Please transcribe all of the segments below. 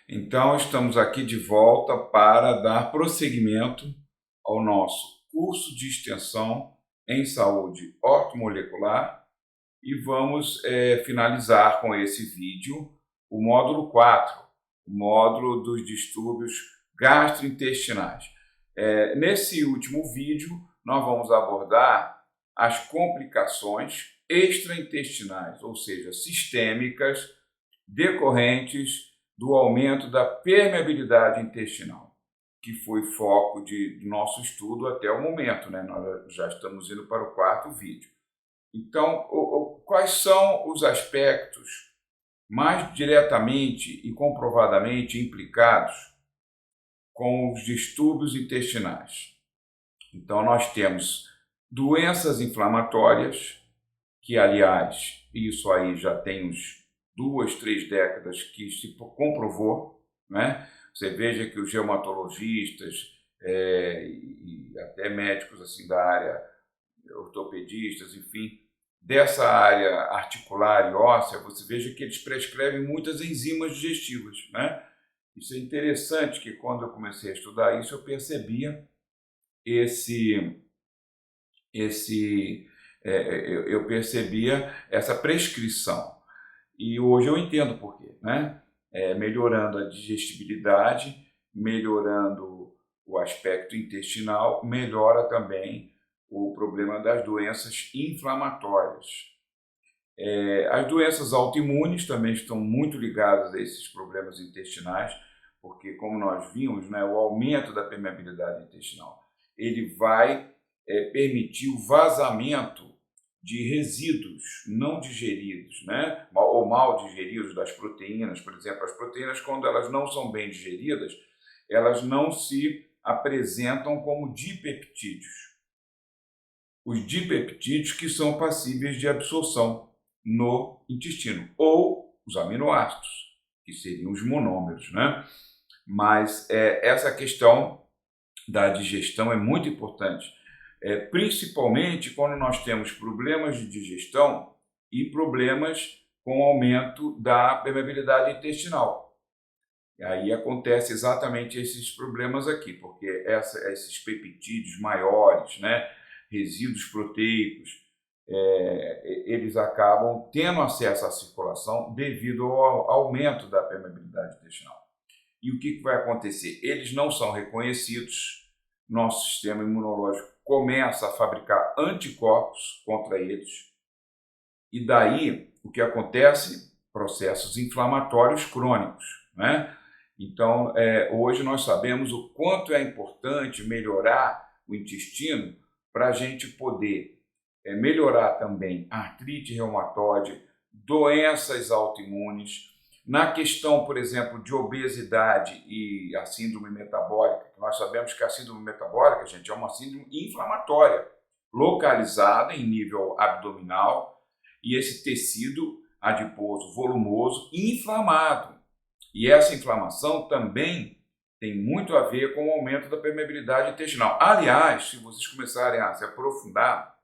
Então, estamos aqui de volta para dar prosseguimento ao nosso curso de extensão em saúde ortomolecular e vamos finalizar com esse vídeo o módulo 4, o módulo dos distúrbios gastrointestinais. Nesse último vídeo, nós vamos abordar as complicações extraintestinais, ou seja, sistêmicas, decorrentes do aumento da permeabilidade intestinal, que foi foco do nosso estudo até o momento, né? Nós já estamos indo para o quarto vídeo. Então, quais são os aspectos mais diretamente e comprovadamente implicados com os distúrbios intestinais? Então, nós temos doenças inflamatórias, que, aliás, isso aí já tem uns 2, 3 décadas que se comprovou, né? Você veja que os reumatologistas e até médicos assim da área, ortopedistas, enfim, dessa área articular e óssea, você veja que eles prescrevem muitas enzimas digestivas, né? Isso é interessante, que quando eu comecei a estudar isso, eu percebia eu percebia essa prescrição. E hoje eu entendo por quê, né? Melhorando a digestibilidade, melhorando o aspecto intestinal, melhora também o problema das doenças inflamatórias. As doenças autoimunes também estão muito ligadas a esses problemas intestinais, porque, como nós vimos, né, o aumento da permeabilidade intestinal, ele vai permitir o vazamento de resíduos não digeridos, né, ou mal digeridos das proteínas. Por exemplo, as proteínas, quando elas não são bem digeridas, elas não se apresentam como dipeptídeos. Os dipeptídeos que são passíveis de absorção no intestino, ou os aminoácidos, que seriam os monômeros, né? Mas essa questão da digestão é muito importante, principalmente quando nós temos problemas de digestão e problemas com aumento da permeabilidade intestinal. E aí acontece exatamente esses problemas aqui, porque esses peptídeos maiores, né, resíduos proteicos, eles acabam tendo acesso à circulação devido ao aumento da permeabilidade intestinal. E o que vai acontecer? Eles não são reconhecidos, nosso sistema imunológico começa a fabricar anticorpos contra eles, e daí o que acontece? Processos inflamatórios crônicos, né? Então, hoje nós sabemos o quanto é importante melhorar o intestino para a gente poder melhorar também a artrite reumatoide, doenças autoimunes. Na questão, por exemplo, de obesidade e a síndrome metabólica, nós sabemos que a síndrome metabólica, gente, é uma síndrome inflamatória, localizada em nível abdominal, e esse tecido adiposo volumoso inflamado. E essa inflamação também tem muito a ver com o aumento da permeabilidade intestinal. Aliás, se vocês começarem a se aprofundar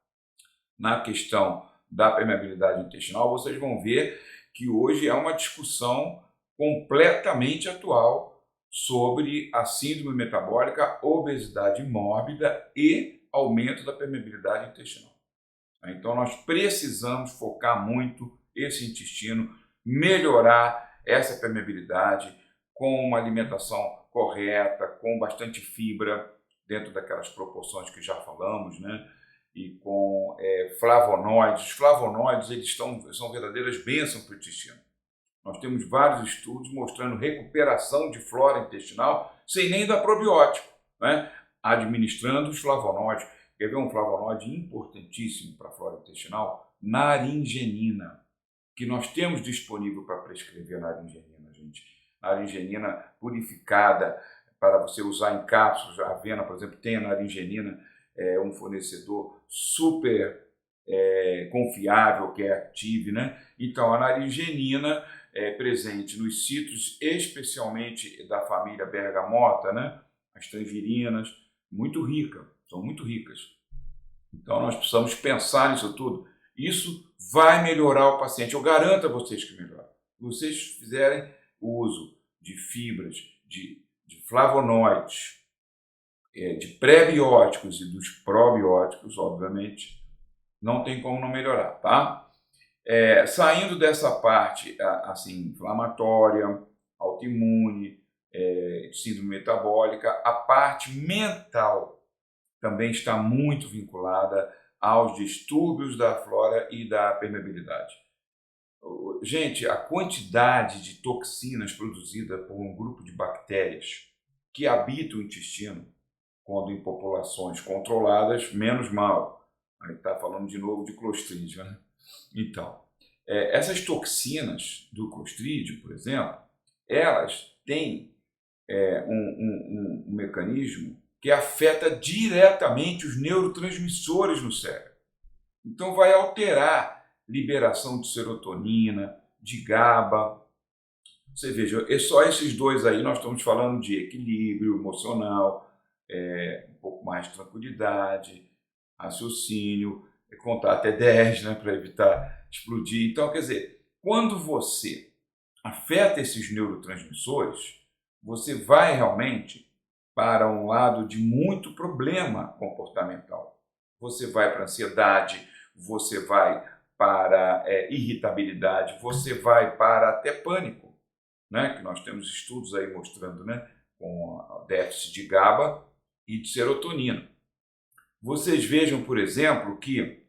na questão da permeabilidade intestinal, vocês vão ver que hoje é uma discussão completamente atual sobre a síndrome metabólica, obesidade mórbida e aumento da permeabilidade intestinal. Então, nós precisamos focar muito esse intestino, melhorar essa permeabilidade com uma alimentação correta, com bastante fibra, dentro daquelas proporções que já falamos, né? E com flavonoides. Os flavonoides, eles são verdadeiras bênçãos para o intestino. Nós temos vários estudos mostrando recuperação de flora intestinal sem nem dar probiótico, né? Administrando os flavonoides. Quer ver um flavonoide importantíssimo para a flora intestinal? Naringenina, que nós temos disponível para prescrever naringenina, gente. Naringenina purificada para você usar em cápsulas. A Avena, por exemplo, tem a naringenina, um fornecedor super confiável, que é Active, né? Então, a naringenina é presente nos citros, especialmente da família bergamota, né? As tangerinas, muito rica, são muito ricas. Então, nós precisamos pensar nisso tudo. Isso vai melhorar o paciente, eu garanto a vocês que melhora. Se vocês fizerem o uso de fibras, de flavonoides, de pré-bióticos e dos probióticos, obviamente, não tem como não melhorar, tá? Saindo dessa parte assim, inflamatória, autoimune, síndrome metabólica, a parte mental também está muito vinculada aos distúrbios da flora e da permeabilidade. Gente, a quantidade de toxinas produzida por um grupo de bactérias que habitam o intestino, quando em populações controladas, menos mal. Aí está falando de novo de Clostridium, né? Então, essas toxinas do Clostridium, por exemplo, elas têm um mecanismo que afeta diretamente os neurotransmissores no cérebro. Então, vai alterar liberação de serotonina, de GABA. Você veja, é só esses dois aí, nós estamos falando de equilíbrio emocional, um pouco mais de tranquilidade, raciocínio, contar até 10, né, para evitar explodir. Então, quer dizer, quando você afeta esses neurotransmissores, você vai realmente para um lado de muito problema comportamental. Você vai para ansiedade, você vai para irritabilidade, você vai para até pânico, né? Que nós temos estudos aí mostrando, né? Com déficit de GABA e de serotonina. Vocês vejam, por exemplo, que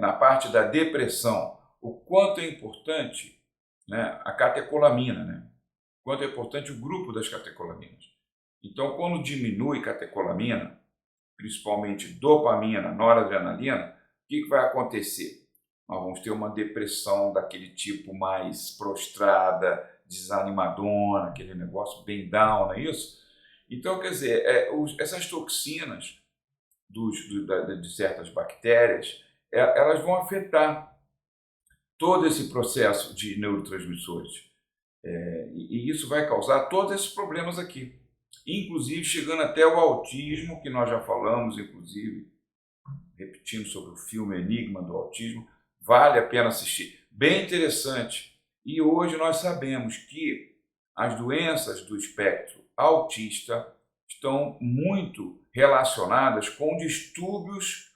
na parte da depressão, o quanto é importante, né, a catecolamina, né? O quanto é importante o grupo das catecolaminas. Então, quando diminui catecolamina, principalmente dopamina, noradrenalina, o que vai acontecer? Nós vamos ter uma depressão daquele tipo mais prostrada, desanimadona, aquele negócio bem down, não é isso? Então, quer dizer, essas toxinas de certas bactérias, elas vão afetar todo esse processo de neurotransmissores. E isso vai causar todos esses problemas aqui. Inclusive chegando até o autismo, que nós já falamos, inclusive, repetindo sobre o filme Enigma do Autismo, vale a pena assistir. Bem interessante. E hoje nós sabemos que as doenças do espectro autista estão muito relacionadas com distúrbios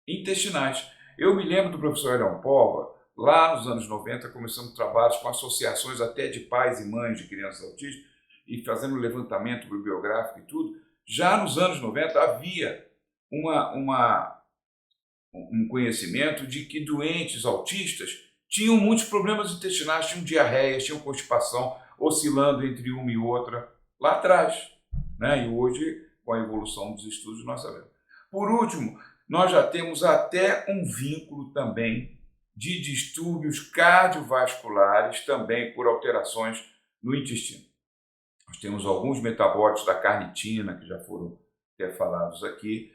intestinais. Eu me lembro do professor Elion Pova, lá nos anos 90, começando trabalhos com associações até de pais e mães de crianças autistas e fazendo levantamento bibliográfico e tudo. Já nos anos 90 havia um conhecimento de que doentes autistas tinham muitos problemas intestinais, tinham diarreia, tinham constipação, oscilando entre uma e outra lá atrás, né? E hoje, com a evolução dos estudos, nós sabemos. Por último, nós já temos até um vínculo também de distúrbios cardiovasculares, também por alterações no intestino. Nós temos alguns metabólitos da carnitina, que já foram falados aqui.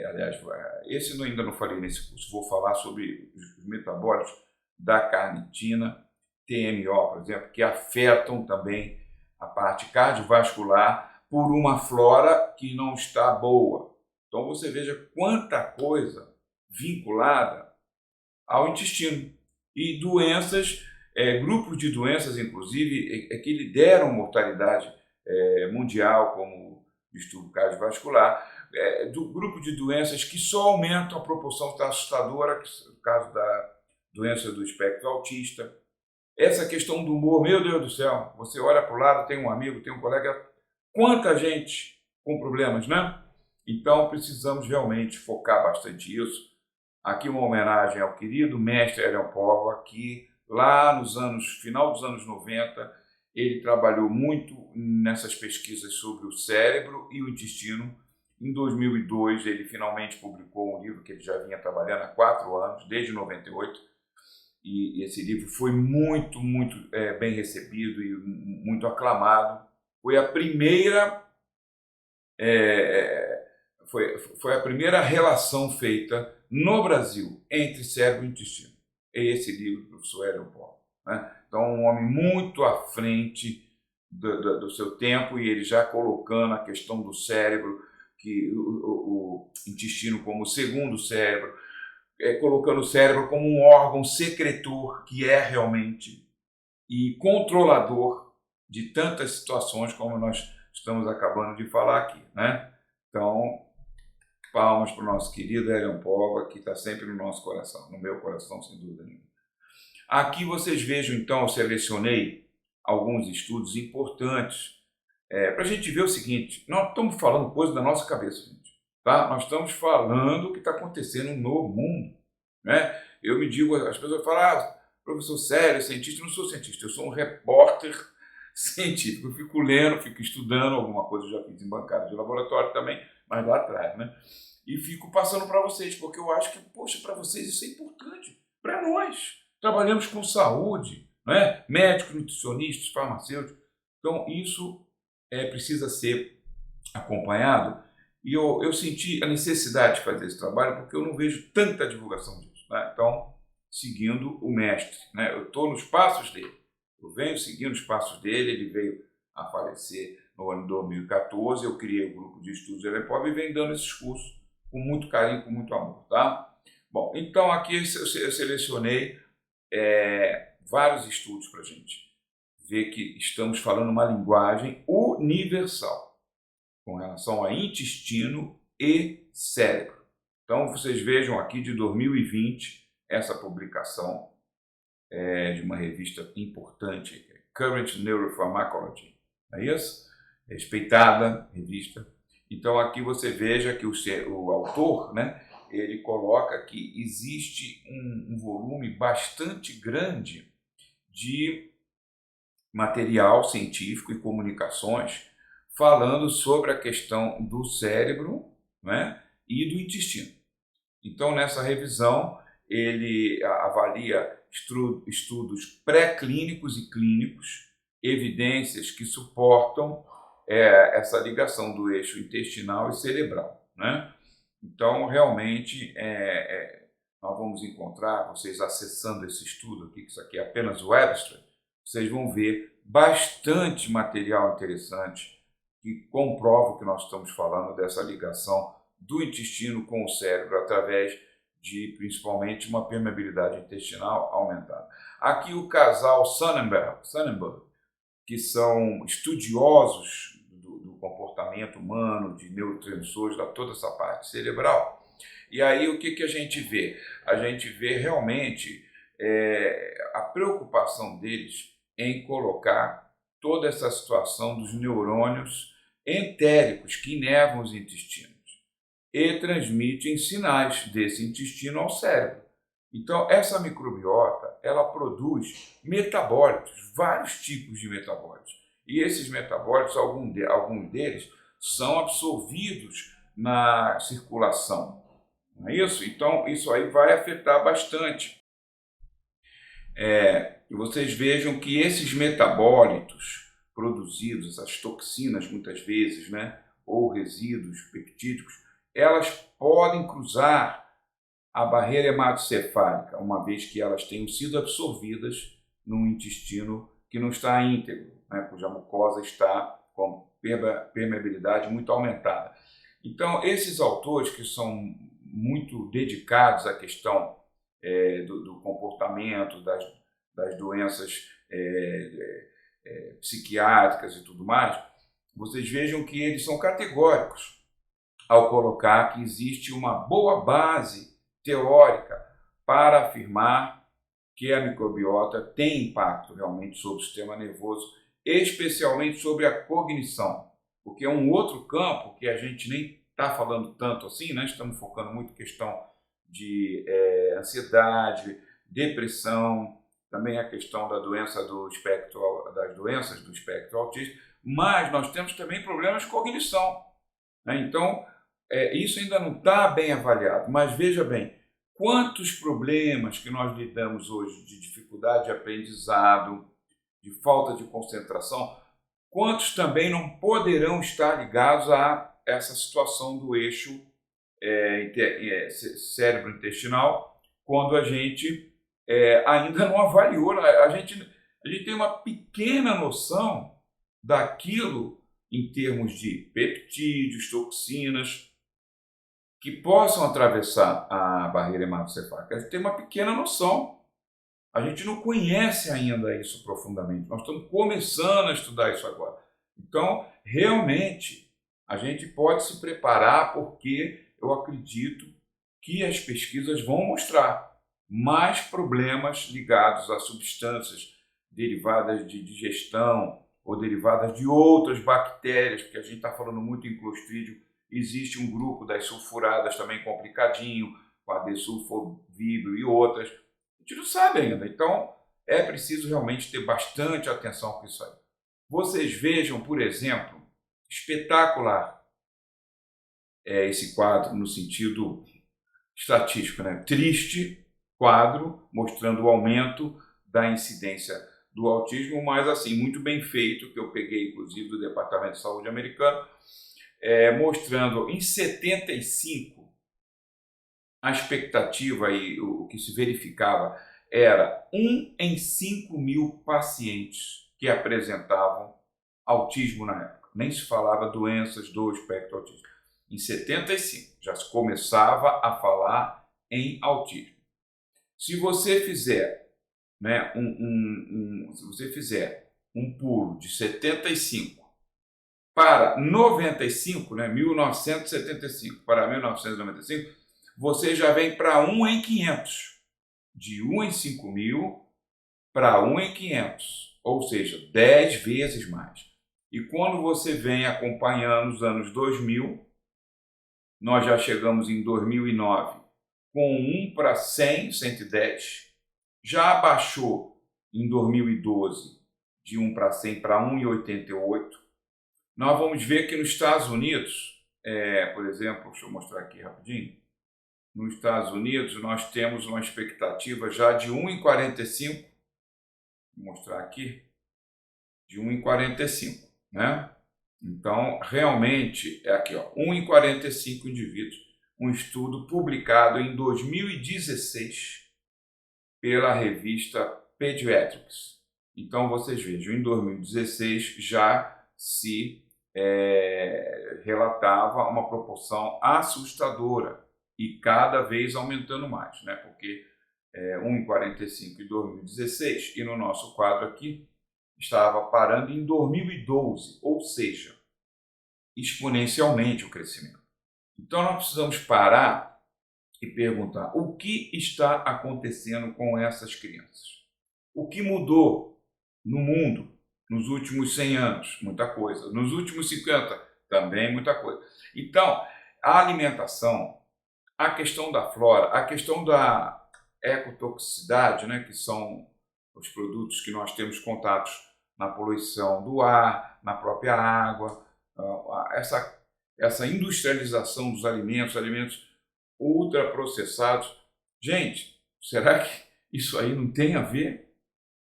Aliás, esse ainda não falei nesse curso, vou falar sobre os metabólitos da carnitina, TMO, por exemplo, que afetam também a parte cardiovascular por uma flora que não está boa. Então você veja quanta coisa vinculada ao intestino. E doenças, grupos de doenças, inclusive, que lideram mortalidade mundial, como distúrbio cardiovascular, do grupo de doenças que só aumentam a proporção está assustadora, que é o caso da doença do espectro autista. Essa questão do humor, meu Deus do céu, você olha para o lado, tem um amigo, tem um colega, quanta gente com problemas, né? Então precisamos realmente focar bastante nisso. Aqui uma homenagem ao querido mestre Elion Pova, que lá final dos anos 90, ele trabalhou muito nessas pesquisas sobre o cérebro e o intestino. Em 2002, ele finalmente publicou um livro que ele já vinha trabalhando há 4 anos, desde 98, e esse livro foi muito, muito bem recebido e muito aclamado. Foi a primeira foi a primeira relação feita no Brasil entre cérebro e intestino. É esse livro do professor Elion Pova, né? Então, um homem muito à frente do seu tempo, e ele já colocando a questão do cérebro, que o intestino como o segundo cérebro, colocando o cérebro como um órgão secretor, que é realmente, e controlador de tantas situações como nós estamos acabando de falar aqui, né? Então, palmas para o nosso querido Elian Pova, que está sempre no nosso coração, no meu coração, sem dúvida nenhuma. Aqui vocês vejam, então, eu selecionei alguns estudos importantes para a gente ver o seguinte: nós estamos falando coisa da nossa cabeça, gente, tá? Nós estamos falando o que está acontecendo no mundo, né? Eu me digo, as pessoas falam, professor sério, cientista. Eu não sou cientista, eu sou um repórter científico. Eu fico lendo, fico estudando alguma coisa, eu já fiz em bancada de laboratório também, mas lá atrás, né? E fico passando para vocês, porque eu acho que, poxa, para vocês isso é importante. Para nós, trabalhamos com saúde, né? Médicos, nutricionistas, farmacêuticos. Então, isso precisa ser acompanhado. E eu senti a necessidade de fazer esse trabalho porque eu não vejo tanta divulgação disso, né? Então, seguindo o mestre, né? Eu estou nos passos dele. Eu venho seguindo os passos dele. Ele veio a falecer no ano de 2014. Eu criei o grupo de estudos de Elian Pova e venho dando esses cursos com muito carinho, com muito amor, tá? Bom, então aqui eu selecionei vários estudos para a gente ver que estamos falando uma linguagem universal com relação a intestino e cérebro. Então, vocês vejam aqui de 2020 essa publicação de uma revista importante, Current Neuropharmacology, não é isso? Respeitada revista. Então, aqui você veja que o autor, né, ele coloca que existe um volume bastante grande de material científico e comunicações falando sobre a questão do cérebro, né, e do intestino. Então, nessa revisão, ele avalia estudos pré-clínicos e clínicos, evidências que suportam essa ligação do eixo intestinal e cerebral, né? Então, realmente, nós vamos encontrar, vocês acessando esse estudo aqui, que isso aqui é apenas o abstract, vocês vão ver bastante material interessante que comprova o que nós estamos falando dessa ligação do intestino com o cérebro através de, principalmente, uma permeabilidade intestinal aumentada. Aqui o casal Sonnenberg, que são estudiosos do comportamento humano, de neurotransmissores, de toda essa parte cerebral. E aí o que a gente vê? A gente vê realmente a preocupação deles em colocar toda essa situação dos neurônios entéricos que inervam os intestinos e transmitem sinais desse intestino ao cérebro. Então, essa microbiota, ela produz metabólitos, vários tipos de metabólitos. E esses metabólitos, alguns deles, são absorvidos na circulação. Não é isso? Então, isso aí vai afetar bastante. E vocês vejam que esses metabólitos produzidos, essas toxinas, muitas vezes, né, ou resíduos peptídicos, elas podem cruzar a barreira hematocefálica, uma vez que elas tenham sido absorvidas num intestino que não está íntegro, né, cuja mucosa está com permeabilidade muito aumentada. Então, esses autores que são muito dedicados à questão do comportamento, das doenças psiquiátricas e tudo mais, vocês vejam que eles são categóricos ao colocar que existe uma boa base teórica para afirmar que a microbiota tem impacto realmente sobre o sistema nervoso, especialmente sobre a cognição, porque é um outro campo que a gente nem está falando tanto assim, né? Estamos focando muito em questão de ansiedade, depressão, também a questão da doença das doenças do espectro autista, mas nós temos também problemas de cognição, né? Então, isso ainda não está bem avaliado, mas veja bem, quantos problemas que nós lidamos hoje de dificuldade de aprendizado, de falta de concentração, quantos também não poderão estar ligados a essa situação do eixo cérebro-intestinal, quando a gente ainda não avaliou, a gente tem uma pequena noção daquilo em termos de peptídeos, toxinas, que possam atravessar a barreira hematocefálica. A gente tem uma pequena noção. A gente não conhece ainda isso profundamente. Nós estamos começando a estudar isso agora. Então, realmente, a gente pode se preparar porque eu acredito que as pesquisas vão mostrar mais problemas ligados a substâncias derivadas de digestão ou derivadas de outras bactérias, porque a gente está falando muito em Clostridium. Existe um grupo das sulfuradas também complicadinho, com a desulfovibrio e outras. A gente não sabe ainda, então é preciso realmente ter bastante atenção com isso aí. Vocês vejam, por exemplo, espetacular esse quadro no sentido estatístico, né? Triste quadro mostrando o aumento da incidência do autismo, mas assim, muito bem feito, que eu peguei inclusive do Departamento de Saúde americano, mostrando em 75 a expectativa e o que se verificava era 1 em 5.000 pacientes que apresentavam autismo na época. Nem se falava doenças do espectro autista. Em 75 já se começava a falar em autismo. Se você fizer, né, um pulo de 75 para 95, né, 1975 para 1995, você já vem para 1 em 500. De 1 em 5.000 para 1 em 500, ou seja, 10 vezes mais. E quando você vem acompanhando os anos 2000, nós já chegamos em 2009 com 1 para 100, 110, já abaixou em 2012 de 1 para 100 para 1,88. Nós vamos ver que nos Estados Unidos, por exemplo, deixa eu mostrar aqui rapidinho, nos Estados Unidos nós temos uma expectativa já de 1 em 45, vou mostrar aqui, de 1 em 45, né? Então, realmente, é aqui, ó, 1 em 45 indivíduos, um estudo publicado em 2016 pela revista Pediatrics. Então, vocês vejam, em 2016 já se relatava uma proporção assustadora e cada vez aumentando mais, né? Porque 1 em 45 em 2016 e no nosso quadro aqui estava parando em 2012, ou seja, exponencialmente o crescimento. Então nós precisamos parar e perguntar o que está acontecendo com essas crianças. O que mudou no mundo nos últimos 100 anos? Muita coisa. Nos últimos 50, também muita coisa. Então, a alimentação, a questão da flora, a questão da ecotoxicidade, né, que são os produtos que nós temos contatos na poluição do ar, na própria água, essa industrialização dos alimentos ultraprocessados. Gente, será que isso aí não tem a ver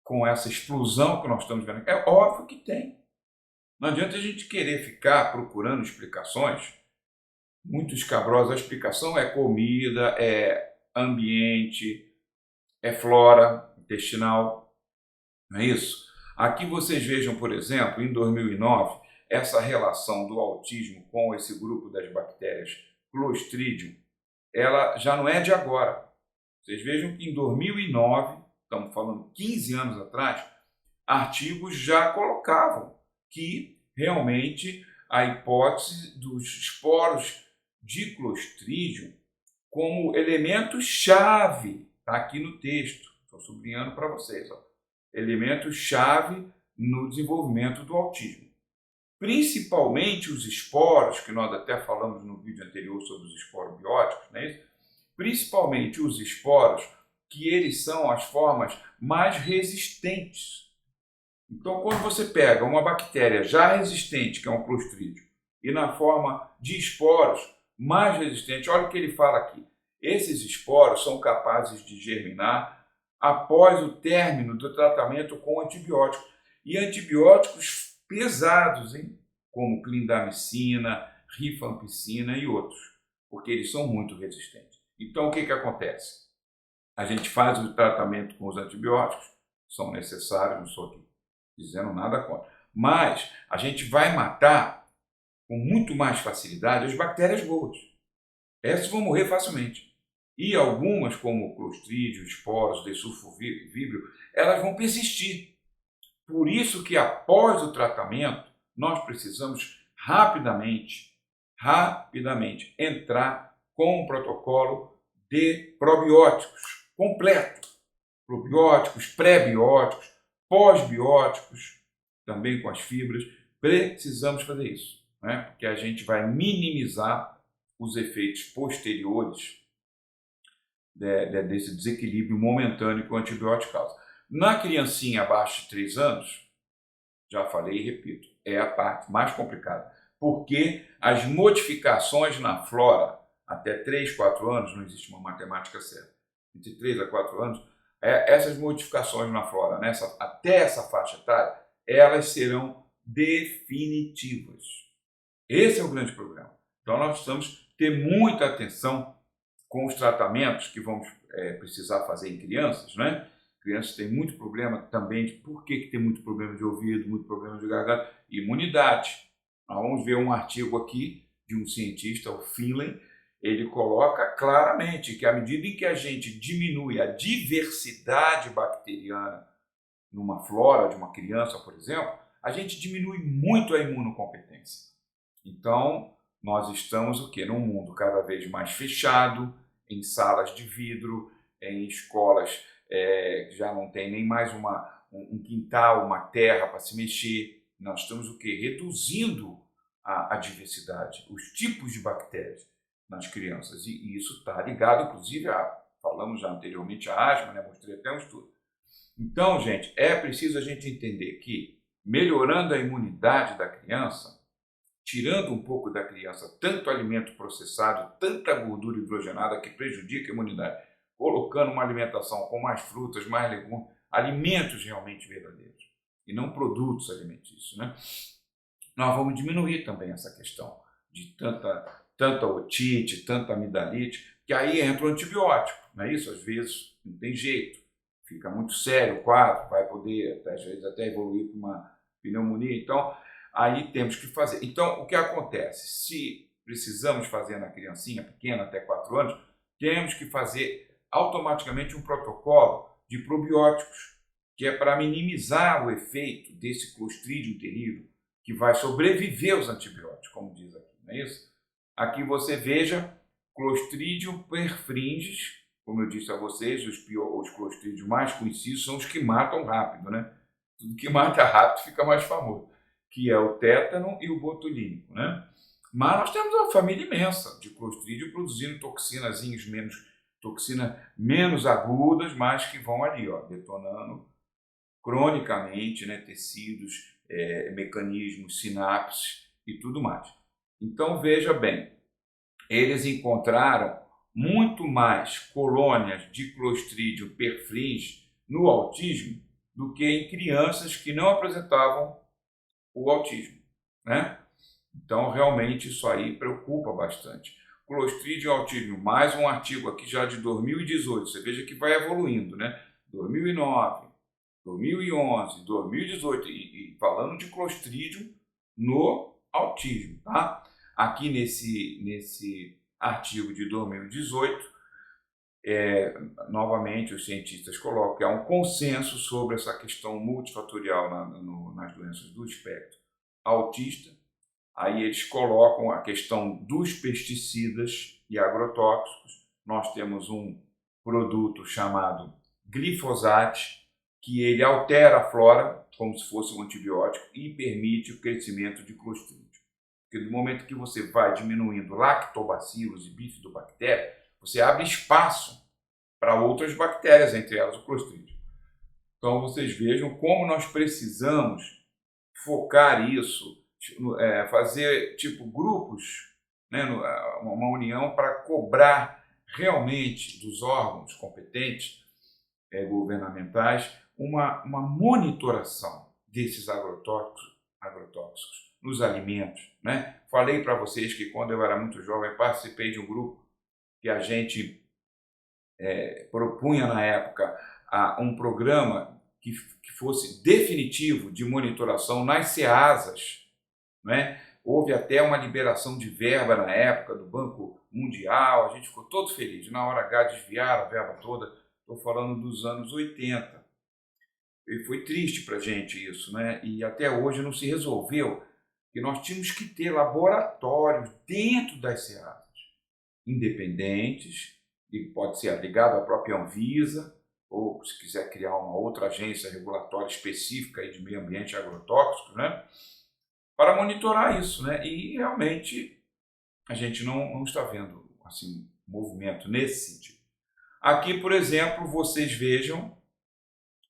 com essa explosão que nós estamos vendo? É óbvio que tem. Não adianta a gente querer ficar procurando explicações muito escabrosas. A explicação é comida, é ambiente, é flora intestinal, não é isso? Aqui vocês vejam, por exemplo, em 2009, essa relação do autismo com esse grupo das bactérias Clostridium, ela já não é de agora. Vocês vejam que em 2009, estamos falando 15 anos atrás, artigos já colocavam que realmente a hipótese dos esporos de Clostridium como elemento-chave, está aqui no texto, estou sublinhando para vocês, elemento-chave no desenvolvimento do autismo. Principalmente os esporos, que nós até falamos no vídeo anterior sobre os esporobióticos, não é isso? Principalmente os esporos, que eles são as formas mais resistentes. Então, quando você pega uma bactéria já resistente, que é um Clostridium, e na forma de esporos mais resistente, olha o que ele fala aqui. Esses esporos são capazes de germinar após o término do tratamento com antibióticos. E antibióticos pesados, hein? Como clindamicina, rifampicina e outros, porque eles são muito resistentes. Então, o que acontece? A gente faz o tratamento com os antibióticos, são necessários, não estou aqui dizendo nada contra, mas a gente vai matar com muito mais facilidade as bactérias boas. Essas vão morrer facilmente. E algumas, como o Clostridium, esporos, desulfovibrio, elas vão persistir. Por isso que após o tratamento, nós precisamos rapidamente entrar com um protocolo de probióticos completo. Probióticos, pré-bióticos, pós-bióticos, também com as fibras. Precisamos fazer isso, né? Porque a gente vai minimizar os efeitos posteriores desse desequilíbrio momentâneo que o antibiótico causa. Na criancinha abaixo de 3 anos, já falei e repito, é a parte mais complicada, porque as modificações na flora, até 3, 4 anos, não existe uma matemática certa, entre 3 a 4 anos, essas modificações na flora, até essa faixa etária, elas serão definitivas. Esse é o grande problema. Então nós precisamos ter muita atenção com os tratamentos que vamos precisar fazer em crianças, né? Crianças têm muito problema também de por que tem muito problema de ouvido, muito problema de garganta, imunidade. Nós vamos ver um artigo aqui de um cientista, o Finlay, ele coloca claramente que à medida em que a gente diminui a diversidade bacteriana numa flora de uma criança, por exemplo, a gente diminui muito a imunocompetência. Então, nós estamos o quê? Num mundo cada vez mais fechado, em salas de vidro, em escolas que já não tem nem mais um quintal, uma terra para se mexer. Nós estamos o quê? Reduzindo a diversidade, os tipos de bactérias nas crianças. E isso está ligado, inclusive, falamos já anteriormente, a asma, né? Mostrei até um estudo. Então, gente, é preciso a gente entender que, melhorando a imunidade da criança, tirando um pouco da criança tanto alimento processado, tanta gordura hidrogenada que prejudica a imunidade, colocando uma alimentação com mais frutas, mais legumes, alimentos realmente verdadeiros, e não produtos alimentícios, né? Nós vamos diminuir também essa questão de tanta otite, tanta amidalite, que aí entra o antibiótico, não é isso? Às vezes não tem jeito, fica muito sério o quadro, vai poder, às vezes, até evoluir para uma pneumonia. Então, aí temos que fazer. Então, o que acontece? Se precisamos fazer na criancinha pequena, até 4 anos, temos que fazer automaticamente um protocolo de probióticos, que é para minimizar o efeito desse Clostridium terrível, que vai sobreviver aos antibióticos, como diz aqui, não é isso? Aqui você veja Clostridium perfringens, como eu disse a vocês, os Clostridium mais conhecidos são os que matam rápido, né? Tudo que mata rápido fica mais famoso, que é o tétano e o botulínico, né? Mas nós temos uma família imensa de Clostridium produzindo toxinas menos agudas, mas que vão ali, ó, detonando cronicamente, né, tecidos, mecanismos, sinapses e tudo mais. Então, veja bem, eles encontraram muito mais colônias de Clostridium perfringens no autismo do que em crianças que não apresentavam o autismo, né? Então, realmente, isso aí preocupa bastante. Clostridium autismo, mais um artigo aqui já de 2018, você veja que vai evoluindo, né? 2009, 2011, 2018, e falando de Clostridium no autismo, tá? Aqui nesse artigo de 2018, novamente os cientistas colocam que há um consenso sobre essa questão multifatorial nas doenças do espectro autista. Aí eles colocam a questão dos pesticidas e agrotóxicos. Nós temos um produto chamado glifosato, que ele altera a flora como se fosse um antibiótico e permite o crescimento de Clostridium. Porque no momento que você vai diminuindo lactobacilos e bifidobactérias, você abre espaço para outras bactérias, entre elas o Clostridium. Então vocês vejam como nós precisamos focar isso, fazer tipo grupos, né, uma união para cobrar realmente dos órgãos competentes governamentais uma monitoração desses agrotóxicos nos alimentos, né? Falei para vocês que quando eu era muito jovem participei de um grupo que a gente propunha na época um programa que fosse definitivo de monitoração nas SEASAs, né? Houve até uma liberação de verba na época do Banco mundial, a gente ficou todo feliz. Na hora H desviaram a verba toda, estou falando dos anos 80. E foi triste para a gente isso, né? E até hoje não se resolveu, que nós tínhamos que ter laboratórios dentro das SEASAs, independentes, e pode ser ligado à própria Anvisa, ou se quiser criar uma outra agência regulatória específica aí de meio ambiente e agrotóxicos, né? Para monitorar isso, né? E realmente a gente não está vendo assim, movimento nesse sentido. Aqui, por exemplo, vocês vejam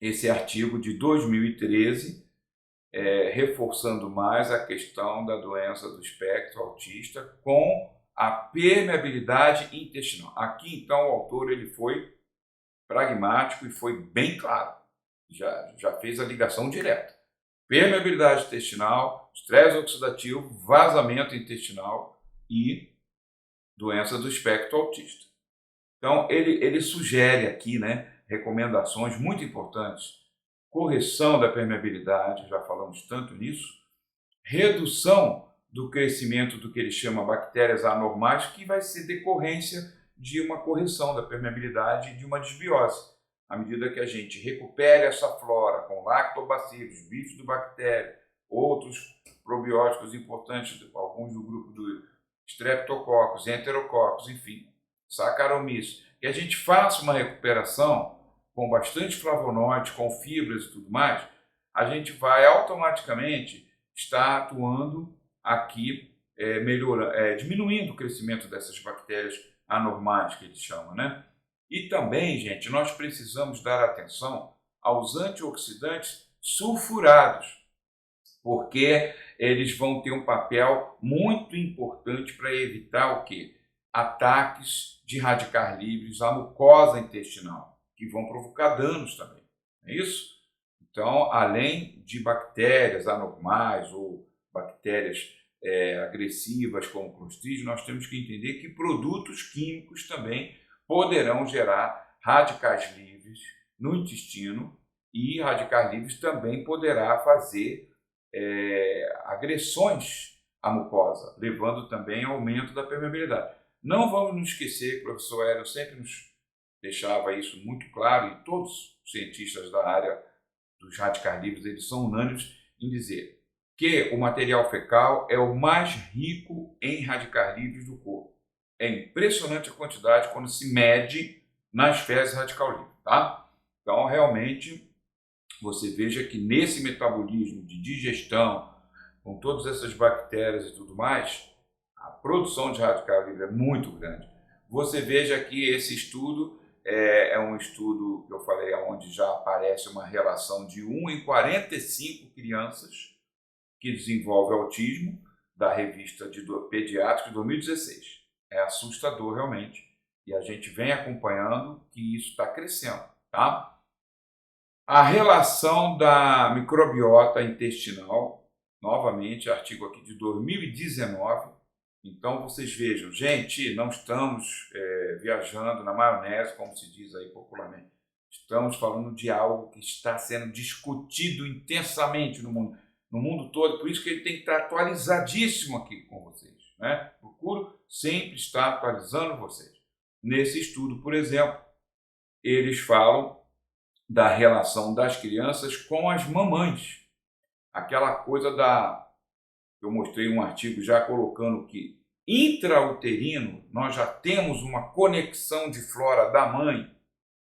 esse artigo de 2013, reforçando mais a questão da doença do espectro autista com a permeabilidade intestinal. Aqui, então, o autor ele foi pragmático e foi bem claro. Já fez a ligação direta. Permeabilidade intestinal, estresse oxidativo, vazamento intestinal e doença do espectro autista. Então, ele sugere aqui, né, recomendações muito importantes. Correção da permeabilidade, já falamos tanto nisso. Redução do crescimento do que ele chama bactérias anormais, que vai ser decorrência de uma correção da permeabilidade e de uma desbiose. À medida que a gente recupere essa flora com lactobacilos, bifidobactéria, outros probióticos importantes, alguns do grupo do streptococcus, enterococcus, enfim, Saccharomyces, que a gente faça uma recuperação com bastante flavonoides, com fibras e tudo mais, a gente vai automaticamente estar atuando aqui, diminuindo o crescimento dessas bactérias anormais, que eles chamam, né? E também, gente, nós precisamos dar atenção aos antioxidantes sulfurados, porque eles vão ter um papel muito importante para evitar o quê? Ataques de radicais livres à mucosa intestinal, que vão provocar danos também. É isso? Então, além de bactérias anormais ou bactérias agressivas como Clostridium, nós temos que entender que produtos químicos também poderão gerar radicais livres no intestino, e radicais livres também poderá fazer agressões à mucosa, levando também ao aumento da permeabilidade. Não vamos nos esquecer que o professor Hélio sempre nos deixava isso muito claro, e todos os cientistas da área dos radicais livres eles são unânimes em dizer que o material fecal é o mais rico em radicais livres do corpo. É impressionante a quantidade quando se mede nas fezes radical livre, tá? Então, realmente, você veja que nesse metabolismo de digestão, com todas essas bactérias e tudo mais, a produção de radical livre é muito grande. Você veja que esse estudo é um estudo que eu falei onde já aparece uma relação de 1 em 45 crianças que desenvolve autismo, da revista de Pediátrica de 2016. É assustador realmente, e a gente vem acompanhando que isso está crescendo, tá? A relação da microbiota intestinal, novamente, artigo aqui de 2019. Então, vocês vejam, gente, não estamos viajando na maionese, como se diz aí popularmente. Estamos falando de algo que está sendo discutido intensamente no mundo todo, por isso que ele tem que estar atualizadíssimo aqui com vocês, né? Procuro sempre estar atualizando vocês. Nesse estudo, por exemplo, eles falam da relação das crianças com as mamães. Aquela coisa eu mostrei um artigo já colocando que intrauterino nós já temos uma conexão de flora da mãe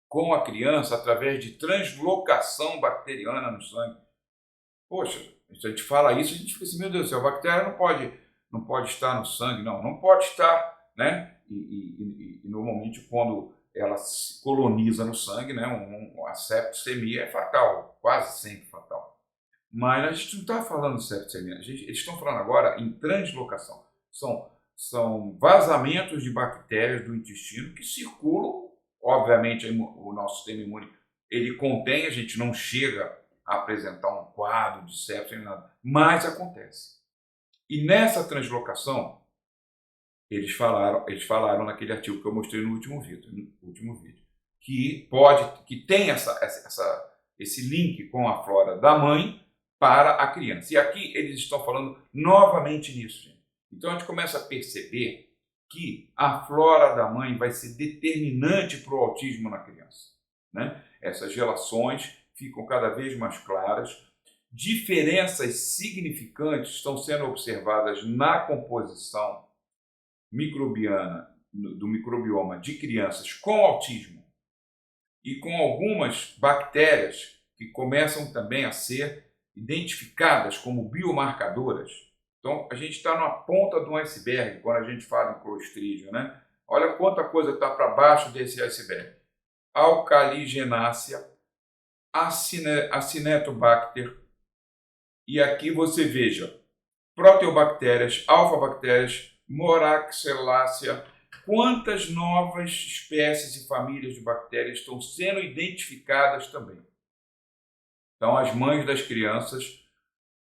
com a criança através de translocação bacteriana no sangue. Poxa, se a gente fala isso, a gente fica assim, meu Deus do céu, a bactéria não pode estar no sangue, não pode estar, né? E normalmente quando ela se coloniza no sangue, né, a septicemia é fatal, quase sempre fatal. Mas a gente não está falando de septicemia, eles estão falando agora em translocação. São vazamentos de bactérias do intestino que circulam, obviamente o nosso sistema imune, ele contém, a gente não chega a apresentar um quadro de sepsis nem nada, mas acontece. E nessa translocação, eles falaram naquele artigo que eu mostrei no último vídeo, que tem esse link com a flora da mãe para a criança. E aqui eles estão falando novamente nisso, gente. Então a gente começa a perceber que a flora da mãe vai ser determinante para o autismo na criança, né? Essas relações ficam cada vez mais claras. Diferenças significantes estão sendo observadas na composição microbiana do microbioma de crianças com autismo e com algumas bactérias que começam também a ser identificadas como biomarcadoras. Então, a gente está na ponta de um iceberg quando a gente fala em Clostridium, né? Olha quanta coisa está para baixo desse iceberg. Alcaligenácea, Acinetobacter, e aqui você veja proteobactérias, alfabactérias, Moraxellácea, quantas novas espécies e famílias de bactérias estão sendo identificadas também. Então, as mães das crianças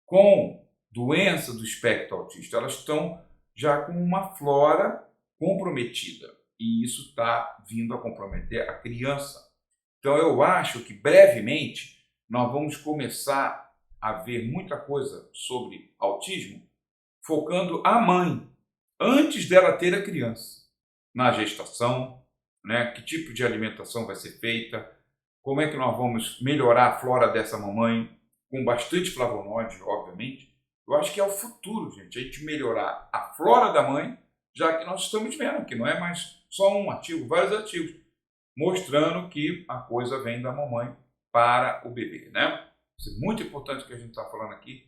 com doença do espectro autista, elas estão já com uma flora comprometida. E isso está vindo a comprometer a criança. Então, eu acho que brevemente nós vamos começar a ver muita coisa sobre autismo focando a mãe, antes dela ter a criança, na gestação, né? Que tipo de alimentação vai ser feita, como é que nós vamos melhorar a flora dessa mamãe, com bastante flavonoide, obviamente. Eu acho que é o futuro, gente, a gente melhorar a flora da mãe, já que nós estamos vendo que não é mais só um ativo, vários ativos, mostrando que a coisa vem da mamãe para o bebê, né? Isso é muito importante que a gente está falando aqui.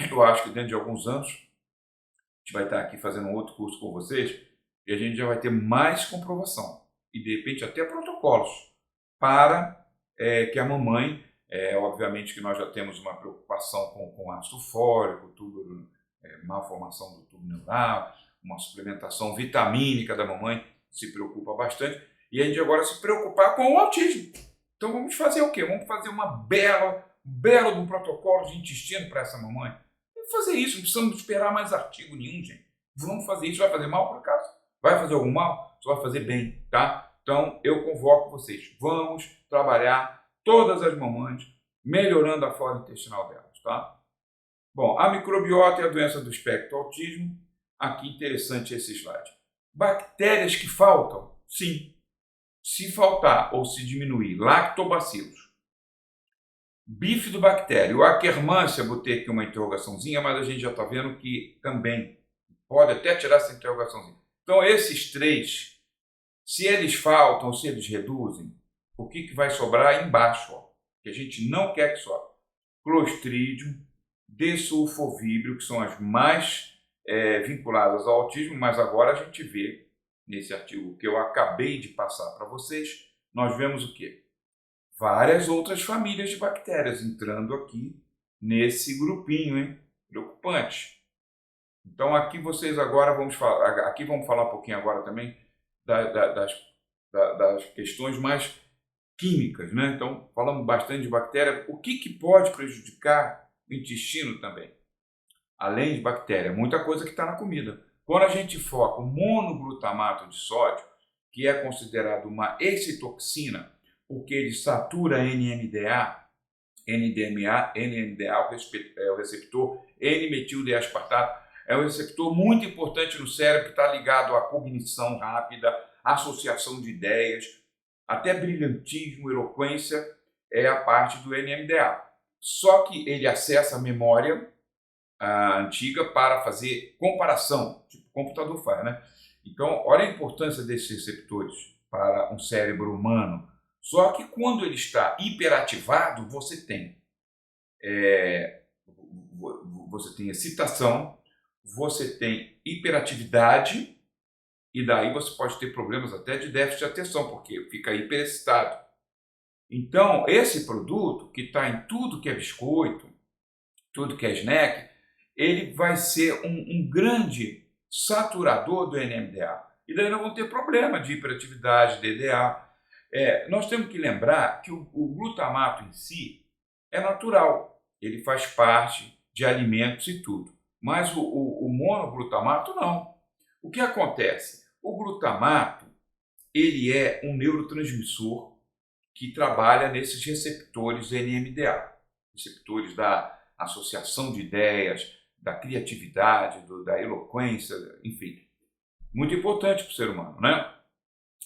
Eu acho que dentro de alguns anos a gente vai estar aqui fazendo um outro curso com vocês e a gente já vai ter mais comprovação e de repente até protocolos para que a mamãe, obviamente que nós já temos uma preocupação com ácido fólico, tubo, malformação do tubo neural, uma suplementação vitamínica da mamãe se preocupa bastante, e a gente agora se preocupar com o autismo. Então vamos fazer o quê? Vamos fazer um belo de um protocolo de intestino para essa mamãe. Vamos fazer isso, não precisamos esperar mais artigo nenhum, gente. Vamos fazer isso. Vai fazer mal por acaso? Vai fazer algum mal? Só vai fazer bem, tá? Então eu convoco vocês. Vamos trabalhar todas as mamães melhorando a flora intestinal delas, tá? Bom, a microbiota e a doença do espectro autismo. Aqui interessante esse slide. Bactérias que faltam? Sim. Se faltar ou se diminuir, lactobacilos, bifidobactéria, Akkermansia, botei aqui uma interrogaçãozinha, mas a gente já está vendo que também pode até tirar essa interrogaçãozinha. Então, esses três, se eles faltam ou se eles reduzem, o que vai sobrar embaixo, ó, que a gente não quer que sobre? Clostridium, desulfovibrio, que são as mais vinculadas ao autismo, mas agora a gente vê, nesse artigo que eu acabei de passar para vocês, nós vemos o quê? Várias outras famílias de bactérias entrando aqui nesse grupinho, hein? Preocupante. Então aqui vocês agora vamos falar um pouquinho agora também das questões mais químicas, né? Então falamos bastante de bactéria. O que pode prejudicar o intestino também? Além de bactéria, muita coisa que está na comida. Quando a gente foca o monoglutamato de sódio, que é considerado uma excitoxina, porque ele satura NMDA, NMDA é o receptor N-metil-D-aspartato, é um receptor muito importante no cérebro que está ligado à cognição rápida, associação de ideias, até brilhantismo, eloquência, é a parte do NMDA. Só que ele acessa a memória antiga para fazer comparação, tipo o computador faz, né? Então, olha a importância desses receptores para um cérebro humano. Só que quando ele está hiperativado, você tem excitação, você tem hiperatividade, e daí você pode ter problemas até de déficit de atenção, porque fica hiperexcitado. Então, esse produto, que está em tudo que é biscoito, tudo que é snack, ele vai ser um grande saturador do NMDA. E daí nós vamos ter problema de hiperatividade, DDA. Nós temos que lembrar que o glutamato em si é natural. Ele faz parte de alimentos e tudo. Mas o monoglutamato não. O que acontece? O glutamato, ele é um neurotransmissor que trabalha nesses receptores NMDA, receptores da associação de ideias, da criatividade, da eloquência, enfim. muito importante para o ser humano, né?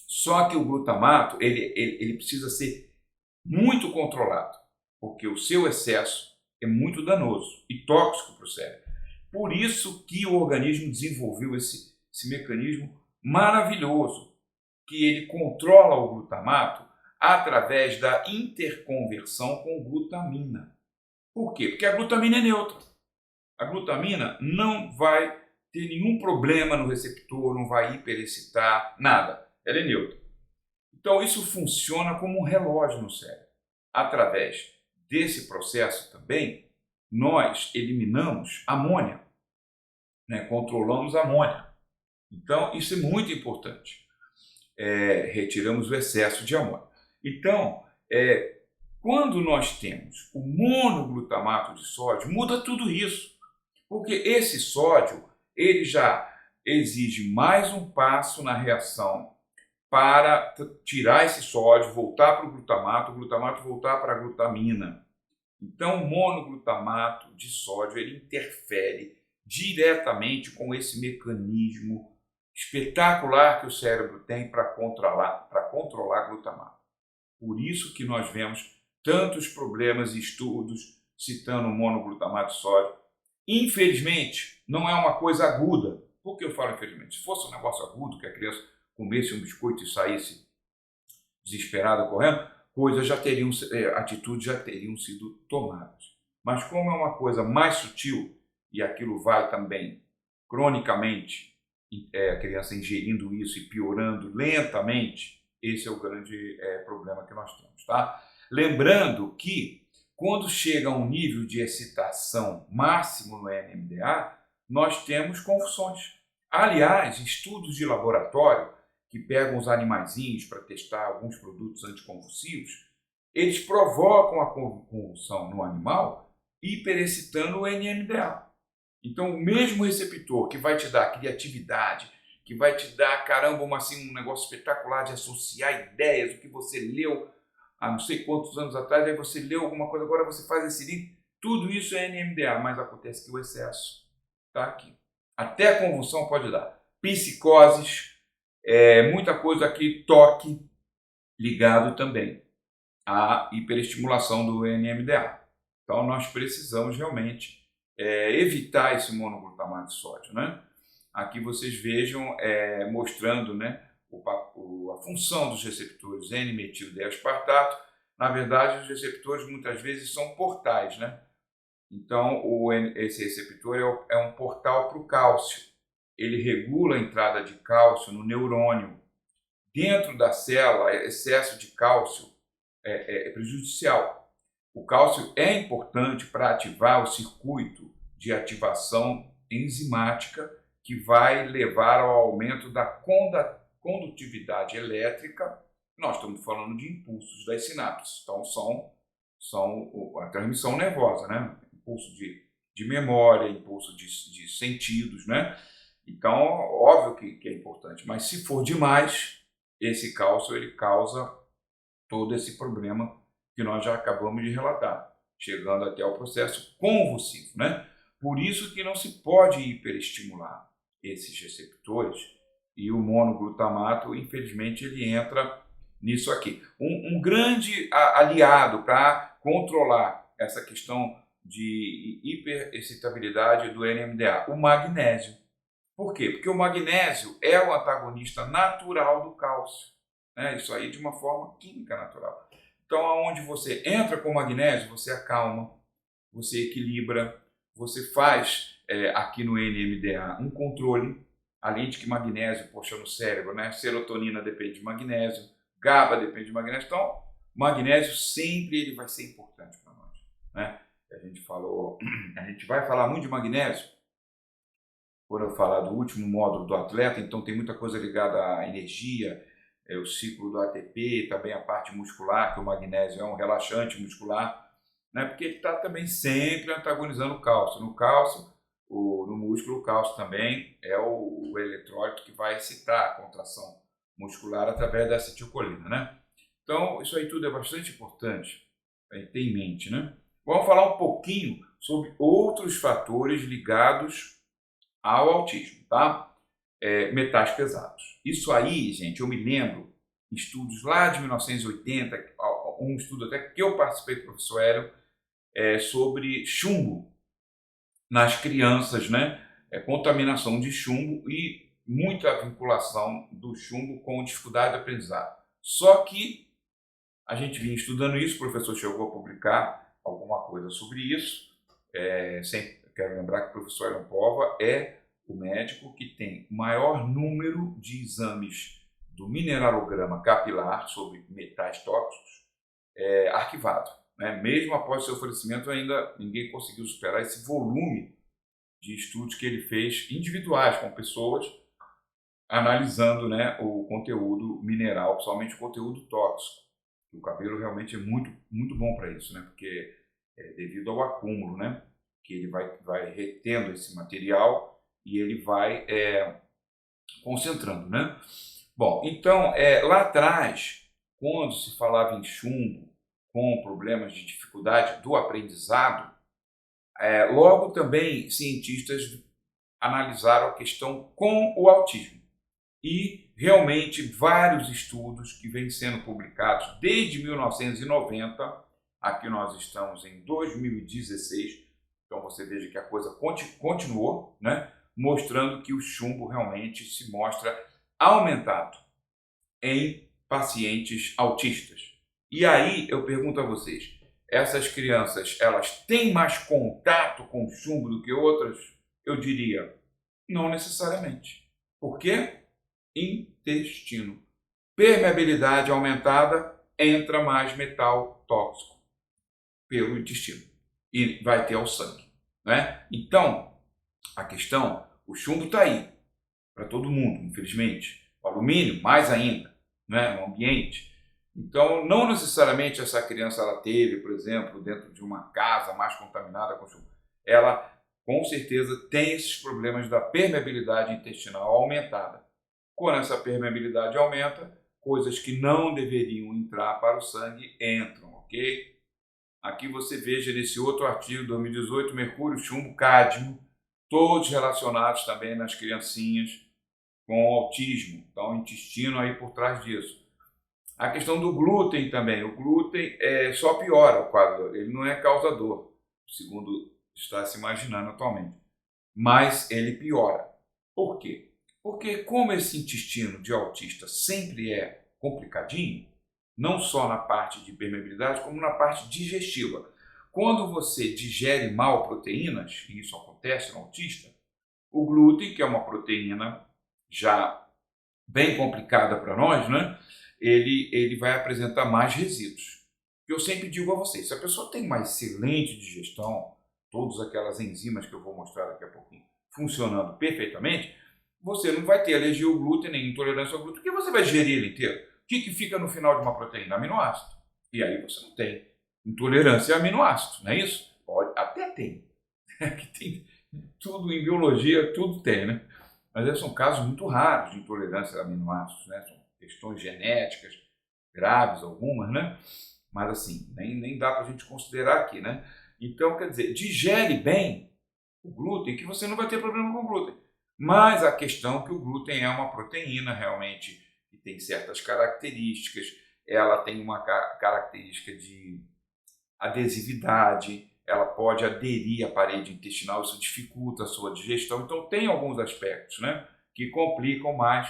Só que o glutamato, ele precisa ser muito controlado, porque o seu excesso é muito danoso e tóxico para o cérebro. Por isso que o organismo desenvolveu esse mecanismo maravilhoso, que ele controla o glutamato através da interconversão com glutamina. Por quê? Porque a glutamina é neutra. A glutamina não vai ter nenhum problema no receptor, não vai hiperexcitar, nada. Ela é neutra. Então isso funciona como um relógio no cérebro. Através desse processo também, nós eliminamos amônia, né? Controlamos a amônia. Então isso é muito importante. Retiramos o excesso de amônia. Então, quando nós temos o monoglutamato de sódio, muda tudo isso. Porque esse sódio, ele já exige mais um passo na reação para tirar esse sódio, voltar para o glutamato voltar para a glutamina. Então, o monoglutamato de sódio, ele interfere diretamente com esse mecanismo espetacular que o cérebro tem para controlar glutamato. Por isso que nós vemos tantos problemas e estudos citando o monoglutamato de sódio. Infelizmente, não é uma coisa aguda. Por que eu falo infelizmente? Se fosse um negócio agudo, que a criança comesse um biscoito e saísse desesperada correndo, atitudes já teriam sido tomadas. Mas como é uma coisa mais sutil, e aquilo vai também cronicamente, a criança ingerindo isso e piorando lentamente, esse é o grande problema que nós temos, tá? Lembrando que quando chega a um nível de excitação máximo no NMDA, nós temos convulsões. Aliás, estudos de laboratório que pegam os animaizinhos para testar alguns produtos anticonvulsivos, eles provocam a convulsão no animal hiperexcitando o NMDA. Então, o mesmo receptor que vai te dar criatividade, que vai te dar, caramba, um negócio espetacular de associar ideias, o que você leu há não sei quantos anos atrás, aí você leu alguma coisa, agora você faz esse link, tudo isso é NMDA, mas acontece que o excesso está aqui. Até a convulsão pode dar. Psicoses, muita coisa aqui, toque, ligado também à hiperestimulação do NMDA. Então, nós precisamos realmente evitar esse monoglutamato de sódio, né? Aqui vocês vejam mostrando, né, a função dos receptores N-metil-D-aspartato. Na verdade, os receptores muitas vezes são portais, né? Então, esse receptor é um portal para o cálcio. Ele regula a entrada de cálcio no neurônio. Dentro da célula, excesso de cálcio é prejudicial. O cálcio é importante para ativar o circuito de ativação enzimática que vai levar ao aumento da condutividade elétrica. Nós estamos falando de impulsos das sinapses. Então, são a transmissão nervosa, né? Impulso de memória, impulso de sentidos, né? Então, óbvio que é importante, mas se for demais, esse cálcio ele causa todo esse problema que nós já acabamos de relatar, chegando até o processo convulsivo, né? Por isso que não se pode hiperestimular esses receptores e o monoglutamato, infelizmente, ele entra nisso aqui. Um grande aliado para controlar essa questão de hiperexcitabilidade do NMDA, o magnésio. Por quê? Porque o magnésio é o antagonista natural do cálcio, né? Isso aí de uma forma química natural. Então, aonde você entra com magnésio, você acalma, você equilibra, você faz aqui no NMDA um controle, além de que magnésio, poxa, no cérebro, né? Serotonina depende de magnésio, GABA depende de magnésio. Então, magnésio sempre ele vai ser importante para nós, né? A gente vai falar muito de magnésio quando eu falar do último módulo do atleta, então tem muita coisa ligada à energia, o ciclo do ATP, também a parte muscular, que o magnésio é um relaxante muscular, né? Porque ele está também sempre antagonizando o cálcio. No cálcio, no músculo, o cálcio também é o eletrólito que vai excitar a contração muscular através da acetilcolina, né? Então, isso aí tudo é bastante importante para ter em mente, né? Vamos falar um pouquinho sobre outros fatores ligados ao autismo, tá? metais pesados. Isso aí, gente, eu me lembro, estudos lá de 1980, um estudo até que eu participei com o professor Hélio, sobre chumbo nas crianças, né? Contaminação de chumbo e muita vinculação do chumbo com dificuldade de aprendizado. Só que a gente vinha estudando isso, o professor chegou a publicar alguma coisa sobre isso. Sempre quero lembrar que o professor Hélio Pova é o médico que tem o maior número de exames do mineralograma capilar sobre metais tóxicos arquivado. Né? Mesmo após seu falecimento, ainda ninguém conseguiu superar esse volume de estudos que ele fez individuais com pessoas, analisando, né, o conteúdo mineral, principalmente o conteúdo tóxico. O cabelo realmente é muito, muito bom para isso, né? Porque devido ao acúmulo, né, que ele vai retendo esse material e ele vai concentrando, né? Bom, então, lá atrás, quando se falava em chumbo com problemas de dificuldade do aprendizado, logo também cientistas analisaram a questão com o autismo. E realmente vários estudos que vêm sendo publicados desde 1990, aqui nós estamos em 2016, então você veja que a coisa continuou, né, mostrando que o chumbo realmente se mostra aumentado em pacientes autistas. E aí eu pergunto a vocês, essas crianças, elas têm mais contato com o chumbo do que outras? Eu diria, não necessariamente. Por quê? Intestino. Permeabilidade aumentada, entra mais metal tóxico pelo intestino e vai ter ao sangue, né? Então, a questão, o chumbo está aí para todo mundo, infelizmente. O alumínio, mais ainda, né, no ambiente. Então, não necessariamente essa criança ela teve, por exemplo, dentro de uma casa mais contaminada com chumbo. Ela, com certeza, tem esses problemas da permeabilidade intestinal aumentada. Quando essa permeabilidade aumenta, coisas que não deveriam entrar para o sangue entram, ok? Aqui você veja nesse outro artigo, 2018, mercúrio, chumbo, cádmio, todos relacionados também nas criancinhas com autismo. Então, o intestino aí por trás disso. A questão do glúten também. O glúten só piora o quadro, ele não é causador, segundo está se imaginando atualmente, mas ele piora. Por quê? Porque como esse intestino de autista sempre é complicadinho, não só na parte de permeabilidade, como na parte digestiva. Quando você digere mal proteínas, e isso acontece no autista, o glúten, que é uma proteína já bem complicada para nós, né? Ele vai apresentar mais resíduos. Eu sempre digo a vocês, se a pessoa tem uma excelente digestão, todas aquelas enzimas que eu vou mostrar daqui a pouquinho funcionando perfeitamente, você não vai ter alergia ao glúten, nem intolerância ao glúten, porque você vai digerir ele inteiro. O que fica no final de uma proteína? Aminoácido. E aí você não tem intolerância a aminoácido, não é isso? Pode, até tem. Que tem tudo em biologia, tudo tem, né? Mas esses são casos muito raros de intolerância a aminoácidos, né? São questões genéticas graves, algumas, né? Mas assim, nem dá para a gente considerar aqui, né? Então, quer dizer, digere bem o glúten, que você não vai ter problema com o glúten. Mas a questão é que o glúten é uma proteína realmente que tem certas características, ela tem uma característica de adesividade, ela pode aderir à parede intestinal, isso dificulta a sua digestão. Então tem alguns aspectos, né, que complicam mais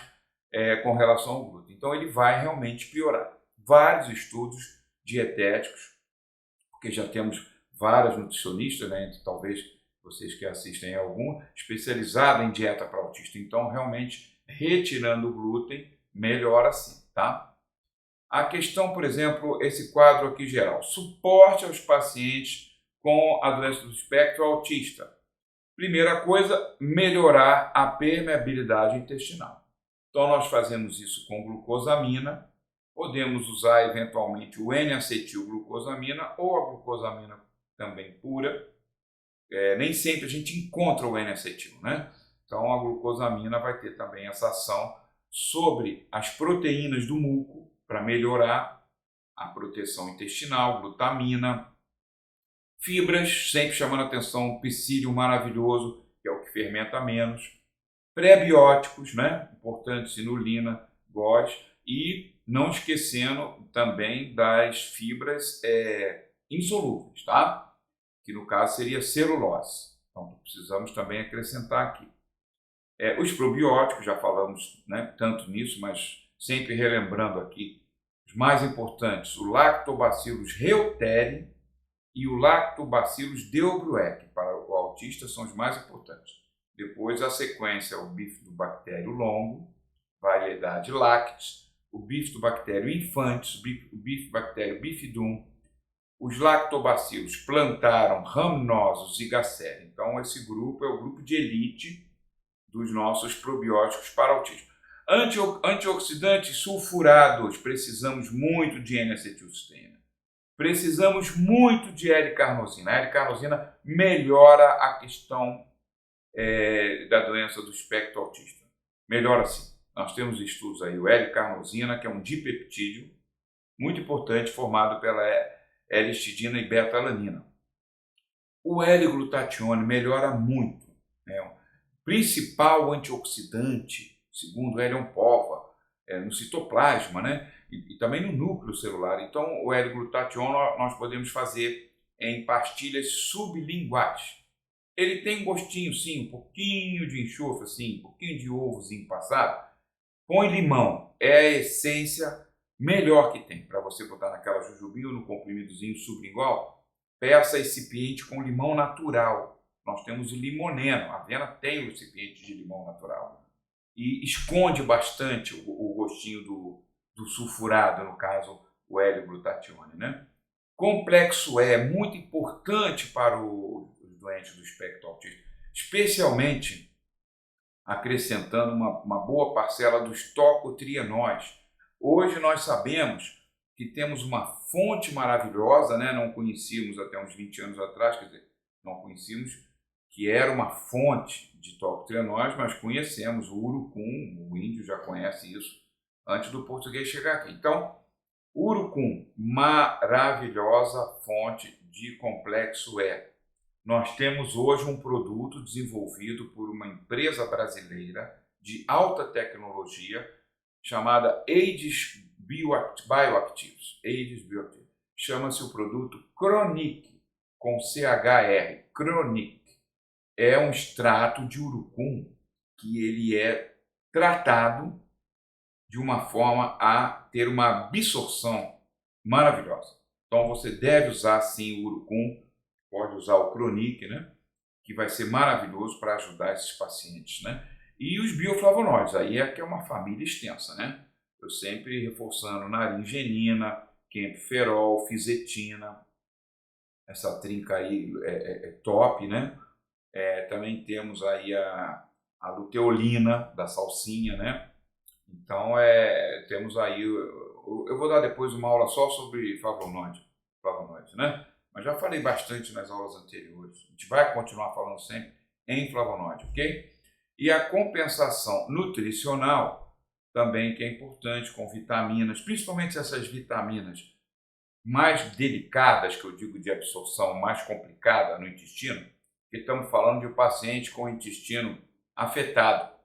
com relação ao glúten. Então ele vai realmente piorar. Vários estudos dietéticos, porque já temos várias nutricionistas, né, talvez vocês que assistem algum, especializada em dieta para autista. Então realmente retirando o glúten melhora sim, tá? A questão, por exemplo, esse quadro aqui geral, suporte aos pacientes com a doença do espectro autista. Primeira coisa, melhorar a permeabilidade intestinal. Então nós fazemos isso com glucosamina, podemos usar eventualmente o N-acetilglucosamina ou a glucosamina também pura. Nem sempre a gente encontra o N-acetil, né? Então a glucosamina vai ter também essa ação sobre as proteínas do muco para melhorar a proteção intestinal, glutamina, fibras, sempre chamando a atenção, psyllium maravilhoso, que é o que fermenta menos, Prebióticos, né? Importante, sinulina, GOS, e não esquecendo também das fibras insolúveis, tá? Que no caso seria celulose. Então precisamos também acrescentar aqui. Os probióticos, já falamos, né, tanto nisso, mas sempre relembrando aqui, os mais importantes, o Lactobacillus reuteri e o Lactobacillus delbrueck, para o autista são os mais importantes. Depois a sequência é o Bifidobactério longo, variedade Lactis, o Bifidobactério infantis, o Bifidobactério bifidum, os lactobacilos plantarum, rhamnosus e gacéria. Então esse grupo é o grupo de elite dos nossos probióticos para autismo. Antioxidantes sulfurados, precisamos muito de N-acetilcisteína. Precisamos muito de L-carnosina. A L-carnosina melhora a questão da doença do espectro autista. Melhora sim. Nós temos estudos aí, o L-carnosina, que é um dipeptídeo muito importante, formado pela L-histidina e beta-alanina. O L-glutatione melhora muito, né? O principal antioxidante, segundo Elion Pova, no citoplasma, né? E também no núcleo celular. Então, o L-glutatione nós podemos fazer em pastilhas sublinguais. Ele tem gostinho, sim, um pouquinho de enxofre, assim, um pouquinho de ovozinho passado. Põe limão, é a essência melhor que tem para você botar naquela jujubinha ou no comprimidozinho sublingual. Peça recipiente com limão natural. Nós temos o limoneno, a Avena tem o recipiente de limão natural. E esconde bastante o gostinho do sulfurado, no caso o L-glutatione, né? Complexo E, muito importante para os doentes do espectro autista, especialmente acrescentando uma boa parcela dos tocotrienóis. Hoje nós sabemos que temos uma fonte maravilhosa, né? Não conhecíamos até uns 20 anos atrás, quer dizer, não conhecíamos que era uma fonte de tocotrienóis, mas conhecemos o urucum, o índio já conhece isso, antes do português chegar aqui. Então, urucum, maravilhosa fonte de complexo E. Nós temos hoje um produto desenvolvido por uma empresa brasileira de alta tecnologia chamada Aedes Bioactives. Chama-se o produto Chronic, com CHR, Chronic. É um extrato de urucum que ele é tratado de uma forma a ter uma absorção maravilhosa. Então você deve usar sim o urucum, pode usar o Chronic, né? Que vai ser maravilhoso para ajudar esses pacientes, né? E os bioflavonoides, aí é que é uma família extensa, né? Eu sempre reforçando naringenina, quemferol, fisetina, essa trinca aí é top, né? Também temos aí a luteolina da salsinha, né? Então temos aí, eu vou dar depois uma aula só sobre flavonoides, né? Mas já falei bastante nas aulas anteriores. A gente vai continuar falando sempre em flavonoide, ok? E a compensação nutricional também, que é importante, com vitaminas, principalmente essas vitaminas mais delicadas, que eu digo de absorção mais complicada no intestino, que estamos falando de um paciente com o intestino afetado.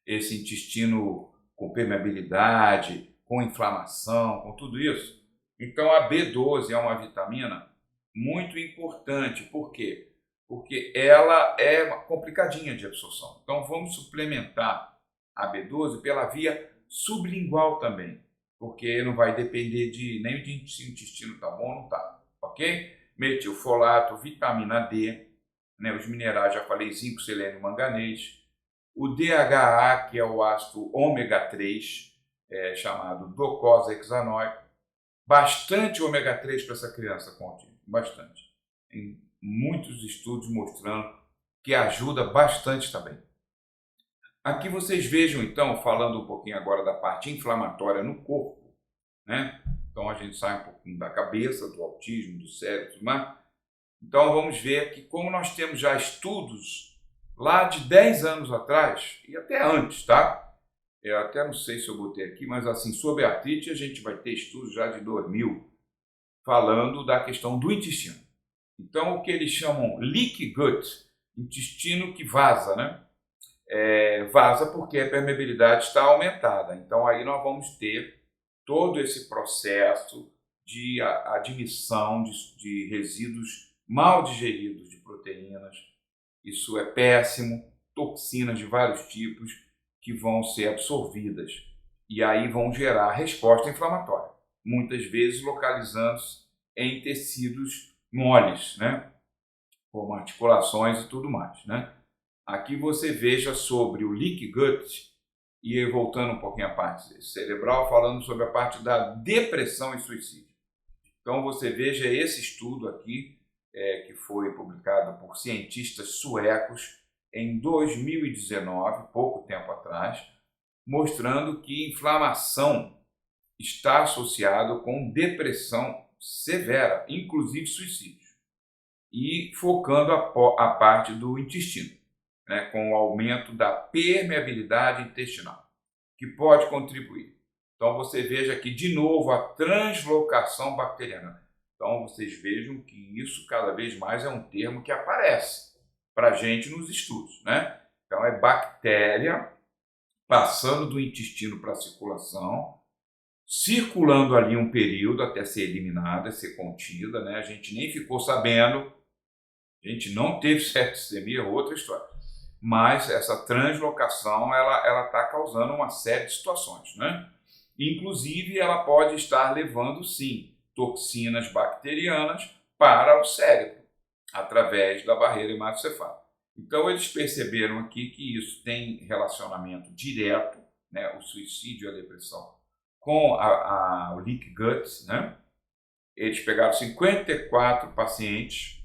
Esse intestino com permeabilidade, com inflamação, com tudo isso. Então a B12 é uma vitamina muito importante. Por quê? Porque ela é complicadinha de absorção. Então vamos suplementar a B12 pela via sublingual também, porque não vai depender nem de se o intestino está bom ou não está, ok? Metilfolato, vitamina D, né, os minerais, já falei, zinco, selênio, manganês, o DHA, que é o ácido ômega 3, chamado docosahexaenoico, bastante ômega 3 para essa criança com autismo, bastante. Tem muitos estudos mostrando que ajuda bastante também. Aqui vocês vejam, então, falando um pouquinho agora da parte inflamatória no corpo, né? Então a gente sai um pouquinho da cabeça, do autismo, do cérebro, mas então vamos ver que como nós temos já estudos lá de 10 anos atrás, e até antes, tá? Eu até não sei se eu botei aqui, mas assim, sobre artrite a gente vai ter estudos já de 2000 falando da questão do intestino. Então o que eles chamam leaky gut, intestino que vaza, né? vaza porque a permeabilidade está aumentada. Então aí nós vamos ter todo esse processo de admissão de resíduos mal digeridos de proteínas. Isso é péssimo, toxinas de vários tipos que vão ser absorvidas e aí vão gerar resposta inflamatória, muitas vezes localizando-se em tecidos moles, né? Como articulações e tudo mais, né? Aqui você veja sobre o leaky gut, e voltando um pouquinho à parte cerebral, falando sobre a parte da depressão e suicídio. Então você veja esse estudo aqui, que foi publicado por cientistas suecos em 2019, pouco tempo atrás, mostrando que inflamação está associado com depressão severa, inclusive suicídio, e focando a parte do intestino, né, com o aumento da permeabilidade intestinal, que pode contribuir. Então você veja aqui de novo a translocação bacteriana. Então vocês vejam que isso cada vez mais é um termo que aparece para a gente nos estudos, né? Então é bactéria passando do intestino para a circulação, circulando ali um período até ser eliminada, ser contida, né? A gente nem ficou sabendo, a gente não teve septicemia, outra história. Mas essa translocação ela está causando uma série de situações, né? Inclusive, ela pode estar levando, sim, toxinas bacterianas para o cérebro, através da barreira hematocefálica. Então, eles perceberam aqui que isso tem relacionamento direto, né, o suicídio e a depressão, com o leaky gut, né? Eles pegaram 54 pacientes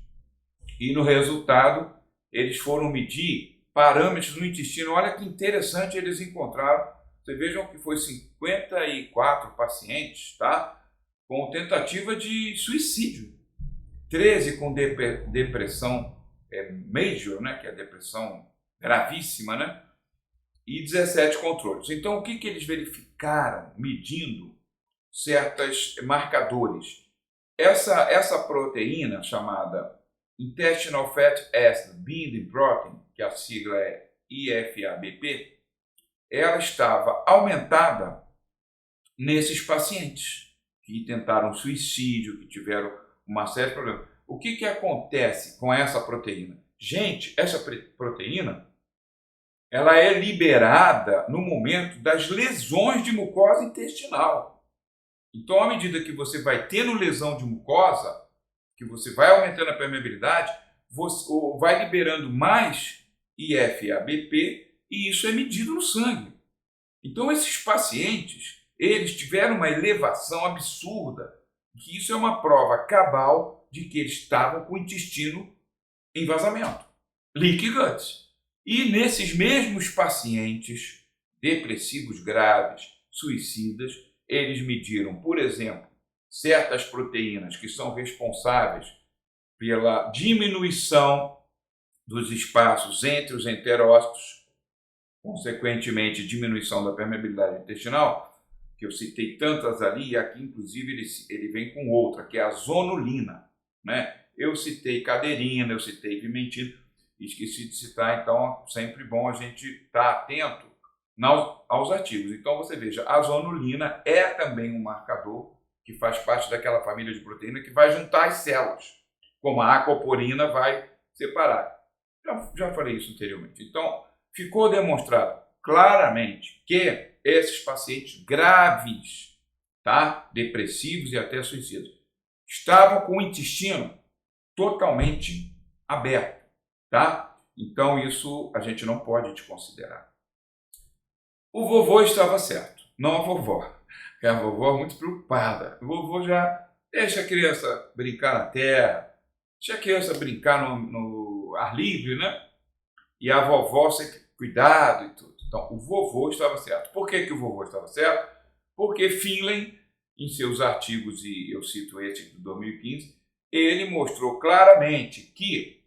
e, no resultado, eles foram medir parâmetros no intestino. Olha que interessante, eles encontraram. Vocês vejam que foi 54 pacientes, tá? Com tentativa de suicídio. 13 com depressão major, né? Que é a depressão gravíssima, né? E 17 controles. Então, o que eles verificaram medindo certos marcadores? Essa proteína chamada Intestinal Fatty Acid Binding Protein, que a sigla é IFABP, ela estava aumentada nesses pacientes que tentaram suicídio, que tiveram uma série de problemas. O que acontece com essa proteína? Gente, essa proteína ela é liberada no momento das lesões de mucosa intestinal. Então, à medida que você vai tendo lesão de mucosa, que você vai aumentando a permeabilidade, você vai liberando mais IFABP e isso é medido no sangue. Então, esses pacientes, eles tiveram uma elevação absurda, que isso é uma prova cabal de que eles estavam com o intestino em vazamento, leaky gut. E nesses mesmos pacientes depressivos graves, suicidas, eles mediram, por exemplo, certas proteínas que são responsáveis pela diminuição dos espaços entre os enterócitos, consequentemente diminuição da permeabilidade intestinal, que eu citei tantas ali, e aqui inclusive ele vem com outra, que é a zonulina, né? Eu citei cadeirina, eu citei pimentina, esqueci de citar, então sempre bom a gente estar atento aos artigos. Então você veja, a zonulina é também um marcador que faz parte daquela família de proteína que vai juntar as células, como a aquaporina vai separar. Já falei isso anteriormente. Então, ficou demonstrado claramente que esses pacientes graves, tá? Depressivos e até suicidas, estavam com o intestino totalmente aberto, tá? Então, isso a gente não pode desconsiderar. O vovô estava certo, não a vovó. Porque a vovó é muito preocupada. O vovô já deixa a criança brincar na terra, deixa a criança brincar no ar livre, né? E a vovó sempre cuidado e tudo. Então, o vovô estava certo. Por que o vovô estava certo? Porque Finlay, em seus artigos, e eu cito esse de 2015, ele mostrou claramente que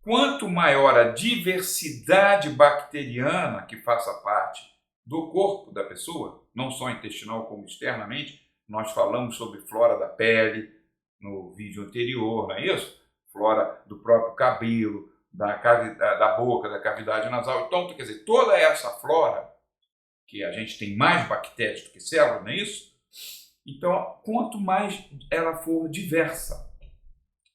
quanto maior a diversidade bacteriana que faça parte do corpo da pessoa, não só intestinal como externamente, nós falamos sobre flora da pele no vídeo anterior, não é isso? Flora do próprio cabelo, da boca, da cavidade nasal. Então, quer dizer, toda essa flora, que a gente tem mais bactérias do que células, não é isso? Então, quanto mais ela for diversa,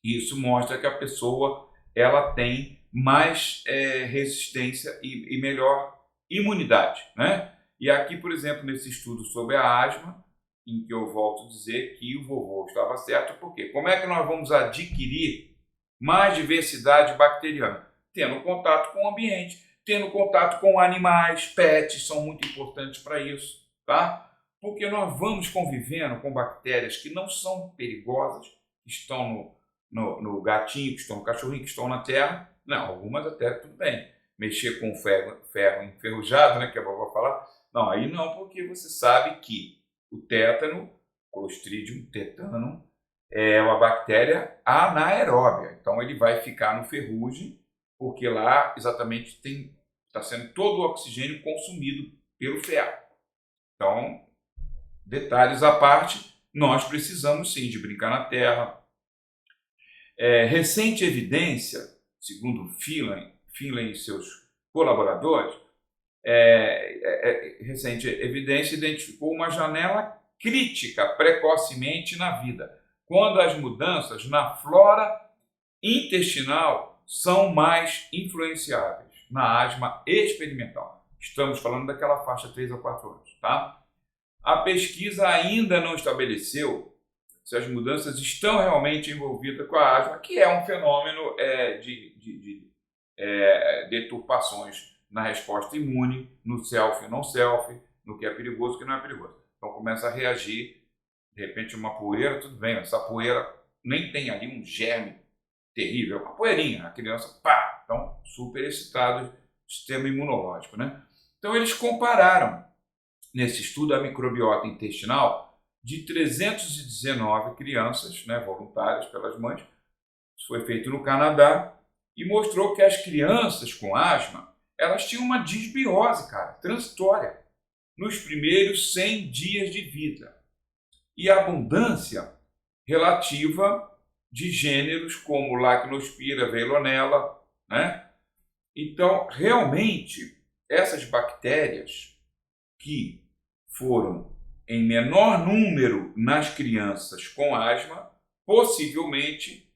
isso mostra que a pessoa ela tem mais resistência e melhor imunidade, né? E aqui, por exemplo, nesse estudo sobre a asma, em que eu volto a dizer que o vovô estava certo, porque como é que nós vamos adquirir mais diversidade bacteriana? Tendo contato com o ambiente, tendo contato com animais, pets são muito importantes para isso, tá? Porque nós vamos convivendo com bactérias que não são perigosas, que estão no gatinho, que estão no cachorrinho, que estão na terra. Não, algumas até tudo bem. Mexer com ferro enferrujado, né, que a vovó fala. Não, aí não, porque você sabe que o tétano, Clostridium tetano, é uma bactéria anaeróbia. Então ele vai ficar no ferrugem, porque lá exatamente está sendo todo o oxigênio consumido pelo ferro. Então, detalhes à parte, nós precisamos sim de brincar na terra. Recente evidência, segundo Finlay e seus colaboradores, recente evidência identificou uma janela crítica precocemente na vida, quando as mudanças na flora intestinal são mais influenciáveis na asma experimental. Estamos falando daquela faixa 3 a 4 anos, tá? A pesquisa ainda não estabeleceu se as mudanças estão realmente envolvidas com a asma, que é um fenômeno de deturpações na resposta imune, no self e não self, no que é perigoso e que não é perigoso. Então começa a reagir, de repente uma poeira, tudo bem, essa poeira nem tem ali um germe terrível, uma poeirinha, a criança, pá, então super excitado, sistema imunológico, né? Então eles compararam nesse estudo a microbiota intestinal de 319 crianças, né, voluntárias pelas mães. Isso foi feito no Canadá e mostrou que as crianças com asma, elas tinham uma disbiose, cara, transitória, nos primeiros 100 dias de vida. E abundância relativa de gêneros como Lactospira, Veillonella, né? Então, realmente, essas bactérias que foram em menor número nas crianças com asma, possivelmente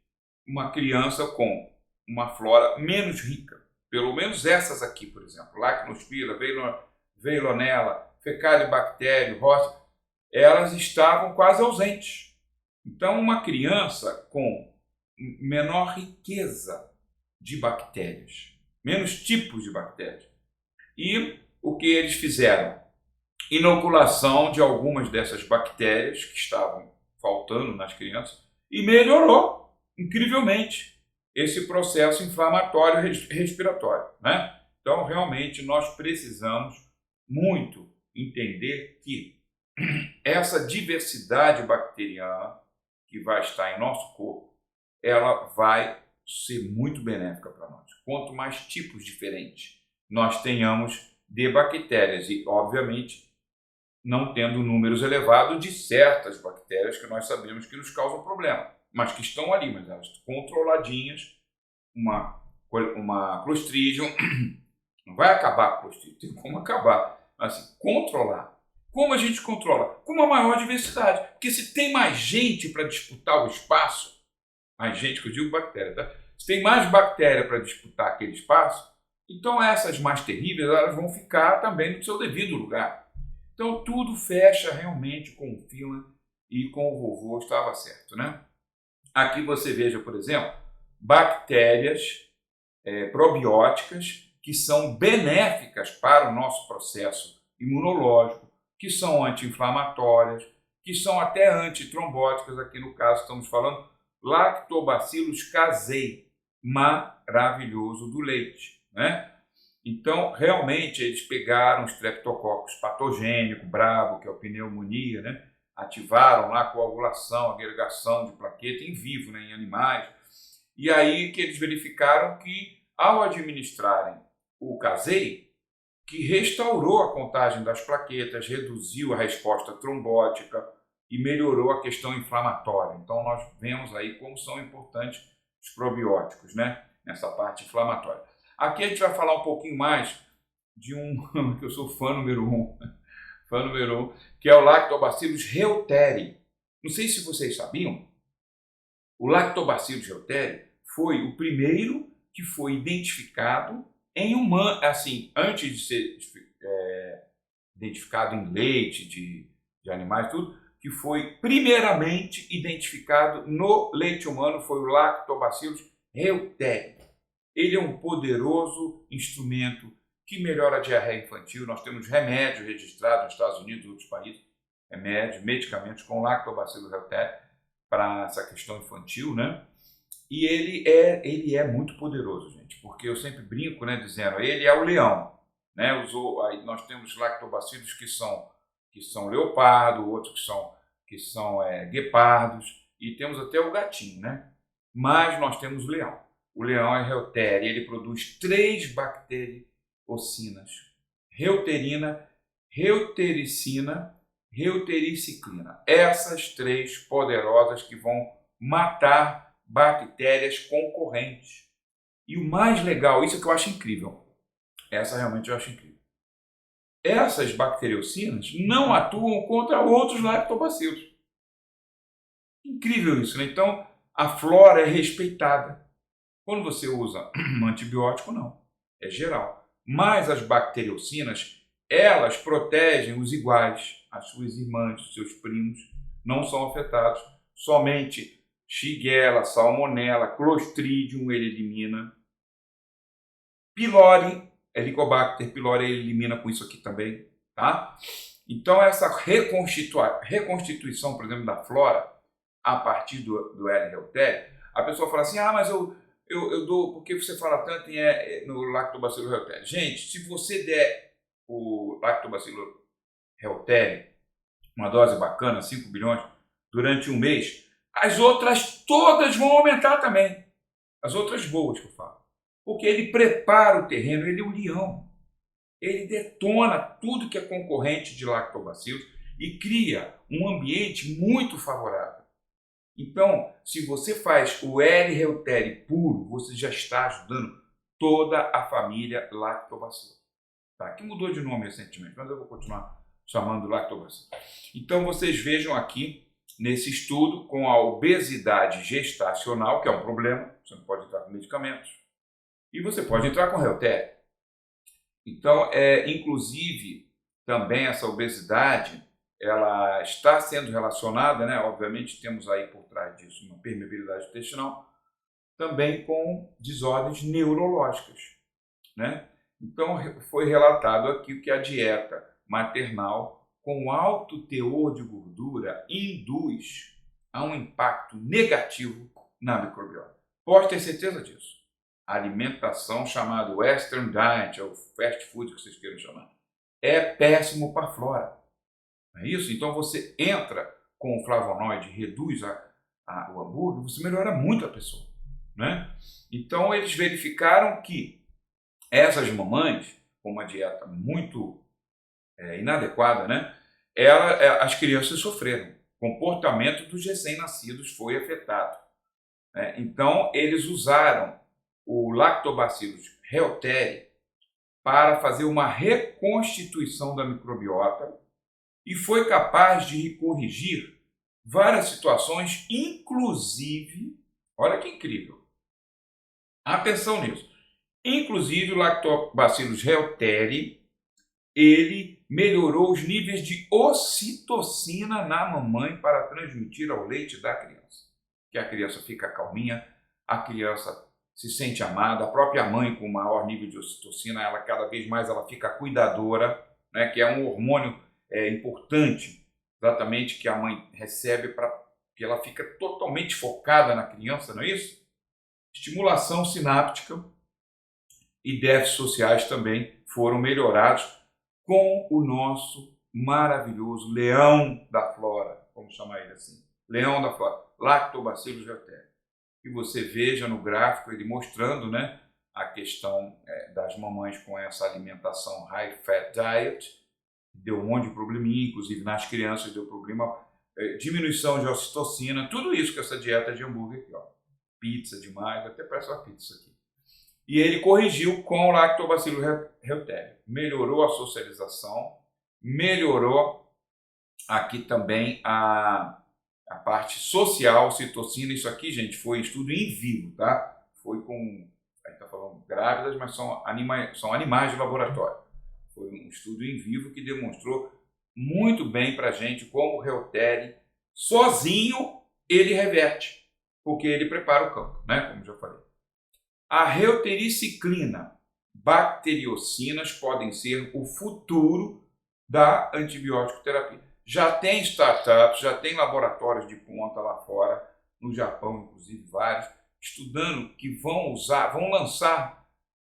uma criança com uma flora menos rica. Pelo menos essas aqui, por exemplo, Lactospira, Veillonella, Fecalibacterium, Ross, elas estavam quase ausentes. Então, uma criança com menor riqueza de bactérias, menos tipos de bactérias. E o que eles fizeram? Inoculação de algumas dessas bactérias que estavam faltando nas crianças e melhorou, incrivelmente, esse processo inflamatório respiratório, né? Então, realmente, nós precisamos muito entender que essa diversidade bacteriana que vai estar em nosso corpo, ela vai ser muito benéfica para nós. Quanto mais tipos diferentes nós tenhamos de bactérias e, obviamente, não tendo números elevados de certas bactérias que nós sabemos que nos causam problema, mas que estão ali, mas elas controladinhas, uma Clostridium, não vai acabar com o Clostridium, tem como acabar, mas assim, controlar. Como a gente controla? Com uma maior diversidade, porque se tem mais gente para disputar o espaço, mais gente que eu digo bactéria, tá? Se tem mais bactéria para disputar aquele espaço, então essas mais terríveis elas vão ficar também no seu devido lugar. Então tudo fecha realmente com o Finlay e com o vovô estava certo, né? Aqui você veja, por exemplo, bactérias probióticas que são benéficas para o nosso processo imunológico, que são anti-inflamatórias, que são até antitrombóticas. Aqui no caso estamos falando Lactobacillus casei, maravilhoso do leite, né? Então, realmente, eles pegaram os streptococcus patogênico, bravo, que é a pneumonia, né? Ativaram lá a coagulação, agregação de plaqueta em vivo, né? Em animais. E aí que eles verificaram que, ao administrarem o casei, que restaurou a contagem das plaquetas, reduziu a resposta trombótica e melhorou a questão inflamatória. Então, nós vemos aí como são importantes os probióticos, né? nessa parte inflamatória. Aqui a gente vai falar um pouquinho mais de que eu sou fã número um, que é o Lactobacillus reuteri. Não sei se vocês sabiam, o Lactobacillus reuteri foi o primeiro que foi identificado em humano, assim, antes de ser identificado em leite de animais, tudo, que foi primeiramente identificado no leite humano, foi o Lactobacillus reuteri. Ele é um poderoso instrumento que melhora a diarreia infantil. Nós temos remédios registrados nos Estados Unidos e outros países, medicamentos com Lactobacillus reuteri para essa questão infantil, né? E ele é muito poderoso, gente, porque eu sempre brinco, né, dizendo, ele é o leão, né? Aí nós temos lactobacilos que são leopardo, outros que são guepardos, e temos até o gatinho, né? Mas nós temos o leão. O leão é reuteri, ele produz 3 bacteriocinas: reuterina, reutericina, reutericiclina. Essas 3 poderosas que vão matar bactérias concorrentes. E o mais legal, isso que eu acho incrível, essa realmente eu acho incrível. Essas bacteriocinas não atuam contra outros lactobacilos. Incrível isso, né? Então, a flora é respeitada. Quando você usa um antibiótico, não. É geral. Mas as bacteriocinas, elas protegem os iguais, as suas irmãs, os seus primos, não são afetados. Somente Shigella, Salmonella, Clostridium ele elimina. Pylori, Helicobacter pylori ele elimina com isso aqui também, tá? Então essa reconstituição, por exemplo, da flora, a partir do L. reuteri, a pessoa fala assim, mas eu dou, porque você fala tanto no Lactobacillus reuteri? Gente, se você der o Lactobacillus reuteri, uma dose bacana, 5 bilhões, durante um mês, as outras todas vão aumentar também. As outras boas que eu falo. Porque ele prepara o terreno, ele é o leão. Ele detona tudo que é concorrente de lactobacilos e cria um ambiente muito favorável. Então, se você faz o L. reuteri puro, você já está ajudando toda a família lactobacillus. Tá? Que mudou de nome recentemente, mas eu vou continuar chamando lactobacillus. Então, vocês vejam aqui, nesse estudo, com a obesidade gestacional, que é um problema, você não pode entrar com medicamentos, e você pode entrar com reuteri. Então, inclusive, também essa obesidade, ela está sendo relacionada, né? Obviamente temos aí por trás disso uma permeabilidade intestinal, também com desordens neurológicas, né? Então, foi relatado aqui que a dieta maternal com alto teor de gordura induz a um impacto negativo na microbiota. Pode ter certeza disso. A alimentação chamada Western Diet, ou fast food que vocês queiram chamar, é péssimo para a flora. Não é isso? Então você entra com o flavonoide, reduz o hambúrguer, você melhora muito a pessoa, né? Então eles verificaram que essas mamães, com uma dieta muito inadequada, né? As crianças sofreram. O comportamento dos recém-nascidos foi afetado. Né? Então, eles usaram o Lactobacillus reuteri para fazer uma reconstituição da microbiota e foi capaz de corrigir várias situações, inclusive, olha que incrível, atenção nisso, inclusive o Lactobacillus reuteri, ele melhorou os níveis de ocitocina na mamãe para transmitir ao leite da criança. Que a criança fica calminha, a criança se sente amada, a própria mãe com maior nível de ocitocina, ela cada vez mais ela fica cuidadora, né, que é um hormônio importante, exatamente, que a mãe recebe para que ela fica totalmente focada na criança, não é isso? Estimulação sináptica e déficits sociais também foram melhorados com o nosso maravilhoso leão da flora, vamos chamar ele assim, leão da flora, Lactobacillus reuteri. E você veja no gráfico ele mostrando, né, a questão das mamães com essa alimentação high fat diet, deu um monte de probleminha, inclusive nas crianças deu problema, diminuição de ocitocina, tudo isso com essa dieta de hambúrguer aqui, ó. Pizza demais, até parece uma pizza aqui. E ele corrigiu com o Lactobacillus reuteri. Melhorou a socialização, melhorou aqui também a parte social, citocina. Isso aqui, gente, foi estudo em vivo, tá? Foi com, a gente está falando grávidas, mas são animais de laboratório. Foi um estudo em vivo que demonstrou muito bem para a gente como o reuteri, sozinho, ele reverte, porque ele prepara o campo, né? Como já falei. A reutericiclina, bacteriocinas podem ser o futuro da antibiótico terapia. Já tem startups, já tem laboratórios de ponta lá fora, no Japão, inclusive vários, estudando que vão lançar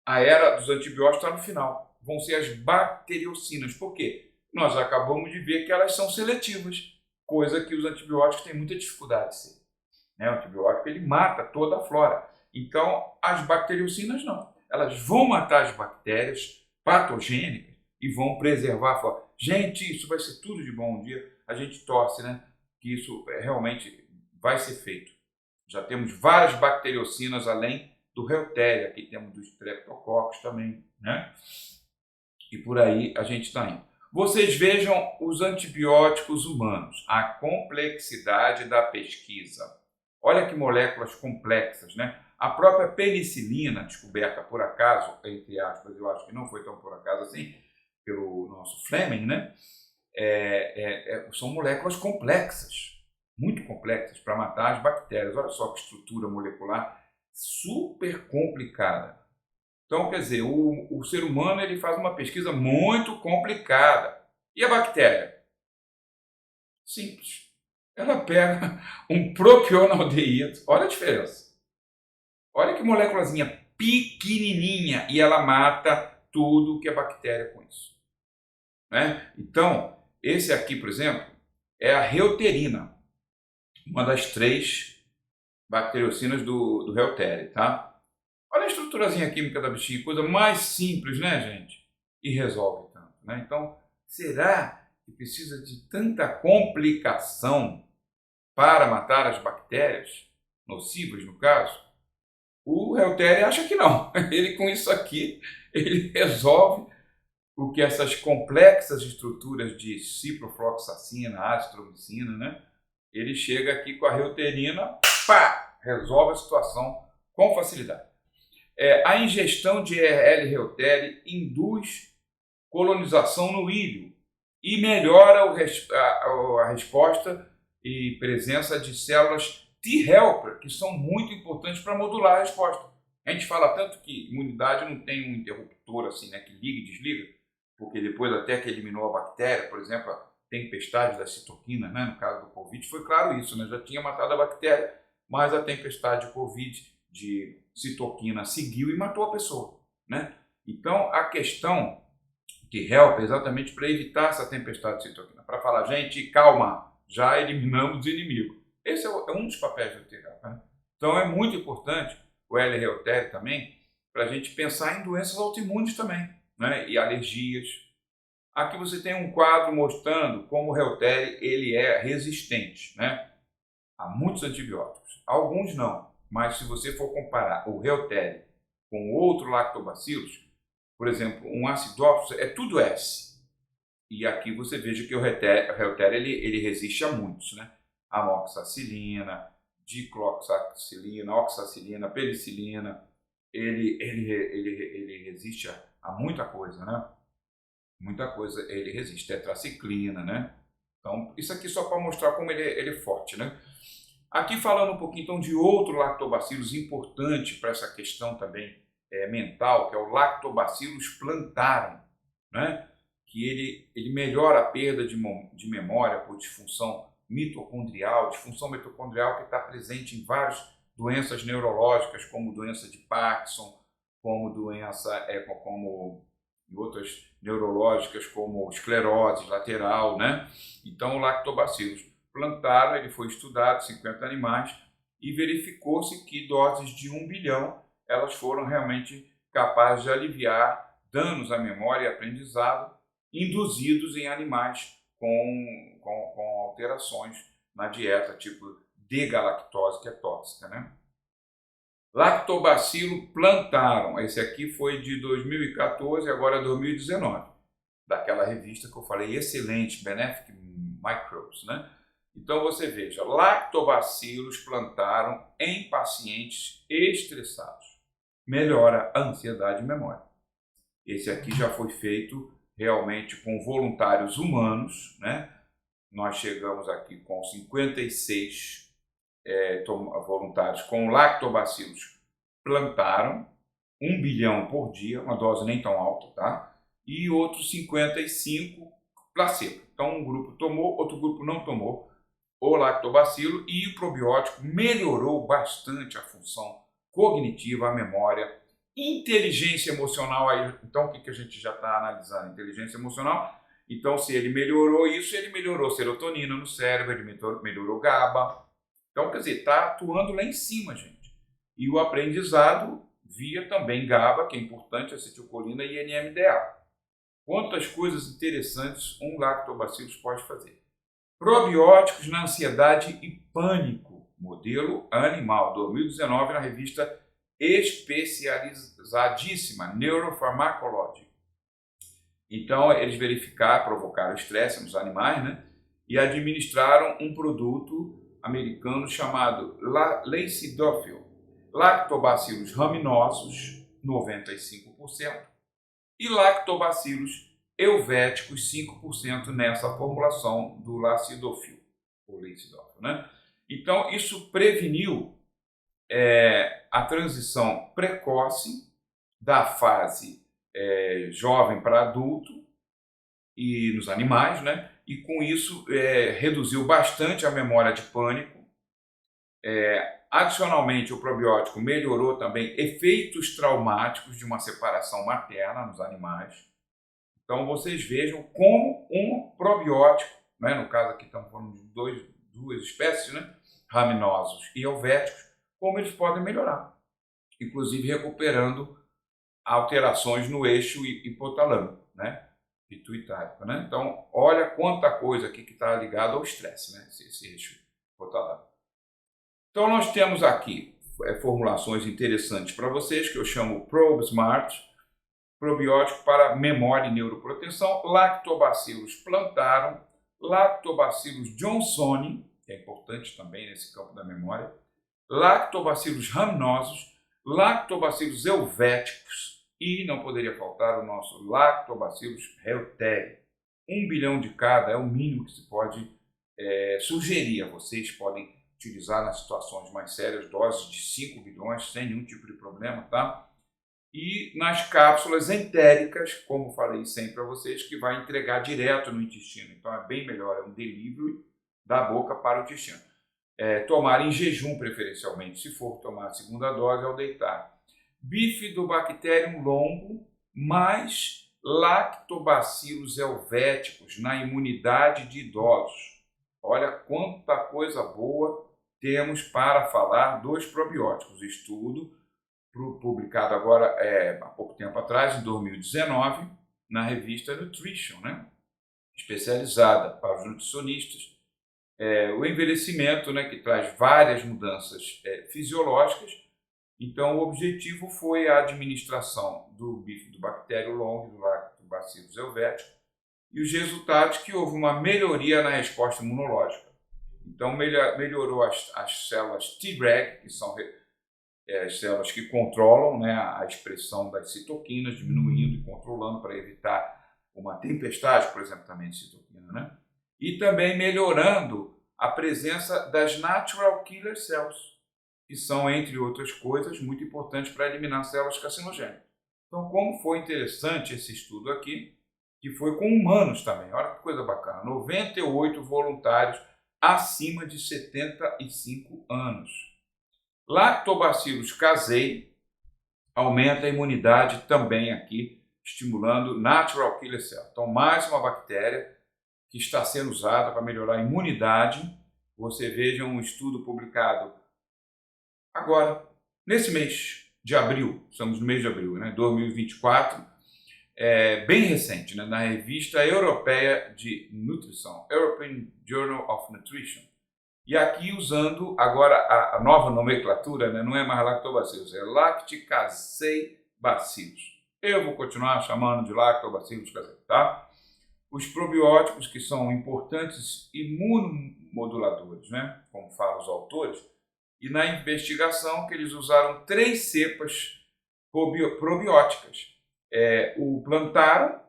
a era dos antibióticos lá no final. Vão ser as bacteriocinas. Por quê? Nós acabamos de ver que elas são seletivas, coisa que os antibióticos têm muita dificuldade de ser. O antibiótico ele mata toda a flora. Então, as bacteriocinas não. Elas vão matar as bactérias patogênicas e vão preservar a flora. Gente, isso vai ser tudo de bom um dia. A gente torce, né, que isso realmente vai ser feito. Já temos várias bacteriocinas além do reuteri. Aqui temos dos streptococcus também, né? E por aí a gente está indo. Vocês vejam os antibióticos humanos, a complexidade da pesquisa. Olha que moléculas complexas, né? A própria penicilina, descoberta por acaso, entre aspas, eu acho que não foi tão por acaso assim, pelo nosso Fleming, né? São moléculas complexas, muito complexas, para matar as bactérias. Olha só que estrutura molecular super complicada. Então, quer dizer, o ser humano ele faz uma pesquisa muito complicada. E a bactéria? Simples. Ela pega um propionaldeído, olha a diferença. Olha que moléculazinha pequenininha e ela mata tudo que é bactéria com isso. Né? Então, esse aqui, por exemplo, é a reuterina, uma das 3 bacteriocinas do reuteri, tá? Olha a estruturazinha química da bichinha, coisa mais simples, né, gente? E resolve tanto, né? Então, será que precisa de tanta complicação para matar as bactérias nocivas, no caso? O reuteri acha que não. Ele, com isso aqui, ele resolve o que essas complexas estruturas de ciprofloxacina, azitromicina, né? Ele chega aqui com a reuterina, pá, resolve a situação com facilidade. A ingestão de L-reuteri induz colonização no ilho e melhora a resposta e presença de células T-helper, que são muito importantes para modular a resposta. A gente fala tanto que imunidade não tem um interruptor assim, né, que liga e desliga, porque depois até que eliminou a bactéria, por exemplo, a tempestade da citoquina, né, no caso do Covid, foi claro isso, né, já tinha matado a bactéria, mas a tempestade de Covid, de citoquina, seguiu e matou a pessoa, né? Então, a questão T-helper é exatamente para evitar essa tempestade de citoquina, para falar, gente, calma, já eliminamos o inimigo. Esse é um dos papéis do T-helper, né? Então, é muito importante o L-reuteri também, para a gente pensar em doenças autoimunes também, né? E alergias. Aqui você tem um quadro mostrando como o reuteri ele é resistente, né, a muitos antibióticos. Alguns não, mas se você for comparar o reuteri com outro lactobacillus, por exemplo, um acidófilo, é tudo S. E aqui você veja que o reuteri ele resiste a muitos, né? Amoxicilina, dicloxacilina, oxacilina, penicilina, ele resiste a muita coisa, né? Muita coisa ele resiste, tetraciclina, né? Então, isso aqui só para mostrar como ele é forte, né? Aqui falando um pouquinho então de outro lactobacillus importante para essa questão também mental, que é o Lactobacillus plantarum, né? Que ele melhora a perda de memória por disfunção mitocondrial que está presente em várias doenças neurológicas, como doença de Parkinson, como doença como e outras neurológicas como esclerose lateral, né? Então o Lactobacillus plantarum, ele foi estudado, 50 animais, e verificou-se que doses de 1 bilhão elas foram realmente capazes de aliviar danos à memória e aprendizado induzidos em animais com alterações na dieta, tipo D-galactose, que é tóxica, né? Lactobacilo plantarum. Esse aqui foi de 2014, agora 2019. Daquela revista que eu falei, excelente, Benefic Microbes, né? Então você veja, lactobacilos plantaram em pacientes estressados. Melhora a ansiedade e memória. Esse aqui já foi feito realmente com voluntários humanos, né? Nós chegamos aqui com 56 voluntários com lactobacilos plantaram, 1 bilhão por dia, uma dose nem tão alta, tá? E outros 55 placebo. Então um grupo tomou, outro grupo não tomou o lactobacilo e o probiótico melhorou bastante a função cognitiva, a memória, inteligência emocional. Então o que a gente já está analisando? Inteligência emocional. Então se ele melhorou isso, ele melhorou serotonina no cérebro, ele melhorou GABA. Então quer dizer, está atuando lá em cima, gente. E o aprendizado via também GABA, que é importante, acetilcolina e NMDA. Quantas coisas interessantes um lactobacillus pode fazer. Probióticos na ansiedade e pânico, modelo animal, 2019, na revista especializadíssima Neuropharmacology. Então, eles provocaram estresse nos animais, né? E administraram um produto americano chamado Lacidofil, lactobacillus raminosos, 95%, e lactobacilos helvéticos, 5% nessa formulação do Lacidofil, ou Lacidofil, né? Então, isso preveniu a transição precoce da fase jovem para adulto e nos animais, né? E com isso reduziu bastante a memória de pânico. Adicionalmente, o probiótico melhorou também efeitos traumáticos de uma separação materna nos animais. Então, vocês vejam como um probiótico, né, no caso aqui estamos falando de duas espécies, né, raminosos e helvéticos, como eles podem melhorar, inclusive recuperando alterações no eixo hipotalâmico, né, pituitário, né? Então, olha quanta coisa aqui que está ligada ao estresse, né, esse eixo hipotalâmico. Então, nós temos aqui formulações interessantes para vocês, que eu chamo ProbSmart, probiótico para memória e neuroproteção, lactobacillus plantarum, lactobacillus johnsoni, que é importante também nesse campo da memória, lactobacillus raminosos, lactobacillus helvéticos e não poderia faltar o nosso lactobacillus reuteri. 1 bilhão de cada é o mínimo que se pode sugerir a vocês, podem utilizar nas situações mais sérias, doses de 5 bilhões sem nenhum tipo de problema, tá? E nas cápsulas entéricas, como falei sempre para vocês, que vai entregar direto no intestino. Então é bem melhor, é um delivery da boca para o intestino. Tomar em jejum, preferencialmente, se for tomar a segunda dose ao deitar. Bifidobacterium longo mais lactobacilos helvéticos na imunidade de idosos. Olha quanta coisa boa temos para falar dos probióticos. Estudo publicado agora há pouco tempo atrás, em 2019, na revista Nutrition, né? Especializada para os nutricionistas. O envelhecimento, né, que traz várias mudanças fisiológicas. Então, o objetivo foi a administração do bifidobacterium longo, do lactobacillus helvéticos, e os resultados que houve uma melhoria na resposta imunológica. Então, melhorou as células Treg, que são as células que controlam, né, a expressão das citoquinas, diminuindo e controlando para evitar uma tempestade, por exemplo, também de citoquina, né? E também melhorando a presença das natural killer cells, que são, entre outras coisas, muito importantes para eliminar células carcinogênicas. Então, como foi interessante esse estudo aqui, que foi com humanos também, olha que coisa bacana, 98 voluntários acima de 75 anos. Lactobacillus casei aumenta a imunidade também aqui, estimulando natural killer cell. Então, mais uma bactéria que está sendo usada para melhorar a imunidade. Você veja um estudo publicado agora, nesse mês de abril, estamos no mês de abril, né, 2024, bem recente, né, na revista europeia de nutrição, European Journal of Nutrition. E aqui usando agora a nova nomenclatura, né? Não é mais lactobacillus, é lacticaceibacilos. Eu vou continuar chamando de lactobacillus casei, tá? Os probióticos, que são importantes imunomoduladores, né? Como falam os autores, e na investigação que eles usaram 3 cepas probióticas. O Plantarum,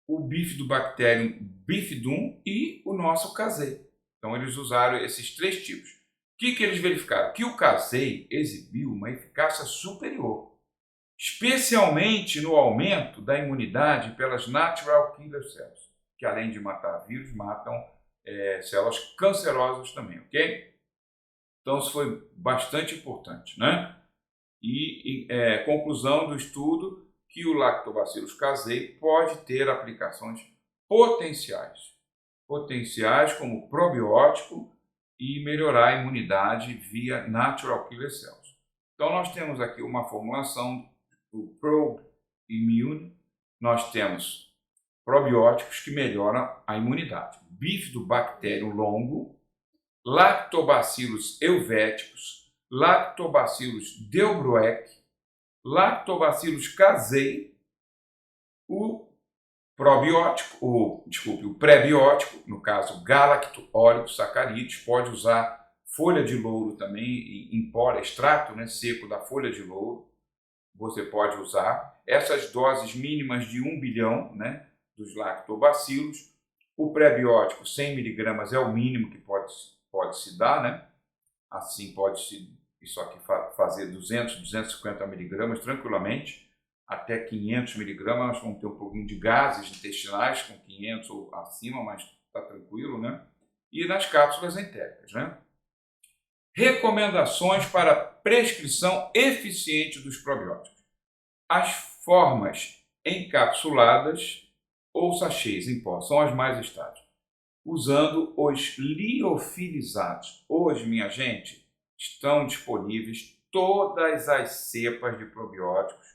o Bifidobacterium bifidum e o nosso casei. Então eles usaram esses 3 tipos. O que eles verificaram? Que o casei exibiu uma eficácia superior, especialmente no aumento da imunidade pelas natural killer cells, que além de matar vírus, matam células cancerosas também, ok? Então isso foi bastante importante, né? E conclusão do estudo que o Lactobacillus casei pode ter aplicações potenciais como probiótico e melhorar a imunidade via natural killer cells. Então nós temos aqui uma formulação do ProImmune, nós temos probióticos que melhoram a imunidade. Bifidobacterium longo, Lactobacillus helvéticos, Lactobacillus delbrueck, Lactobacillus casei, o prebiótico, no caso galacto-oligosacarídeos, pode usar folha de louro também, em pó, extrato, né, seco da folha de louro, você pode usar essas doses mínimas de 1 bilhão, né, dos lactobacilos. O prebiótico 100 mg é o mínimo que pode se dar, né? Assim pode-se isso aqui fazer 200, 250 mg tranquilamente, até 500 mg, nós vamos ter um pouquinho de gases intestinais com 500 ou acima, mas está tranquilo, né? E nas cápsulas entéricas, né? Recomendações para prescrição eficiente dos probióticos. As formas encapsuladas ou sachês em pó são as mais estáveis, usando os liofilizados. Hoje, minha gente, estão disponíveis todas as cepas de probióticos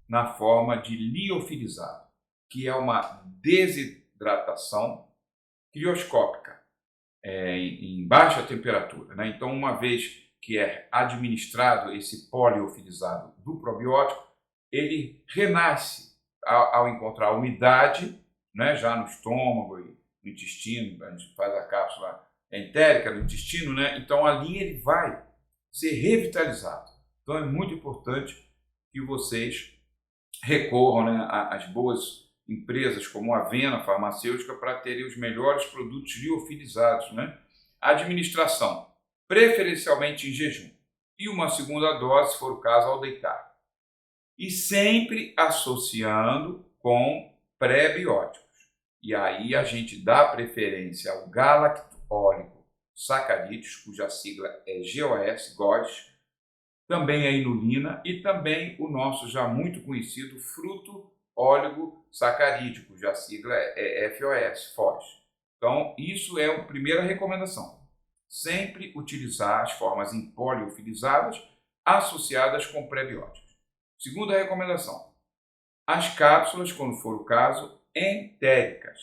na forma de liofilizado, que é uma desidratação crioscópica em baixa temperatura, né? Então, uma vez que é administrado esse poliofilizado do probiótico, ele renasce ao encontrar umidade, né, já no estômago e no intestino. A gente faz a cápsula entérica no intestino, né? Então ali ele vai ser revitalizado. Então é muito importante que vocês recorram, né, às boas empresas como a Avena Farmacêutica para terem os melhores produtos liofilizados, né? Administração, preferencialmente em jejum, e uma segunda dose, se for o caso, ao deitar. E sempre associando com prebióticos. E aí a gente dá preferência ao galacto-oligosacarídeos, cuja sigla é GOS, também a inulina e também o nosso já muito conhecido fruto-oligosacarídeo, cuja sigla é FOS. Então, isso é a primeira recomendação. Sempre utilizar as formas em poliofilizadas associadas com prebióticos. Segunda recomendação, as cápsulas, quando for o caso, entéricas,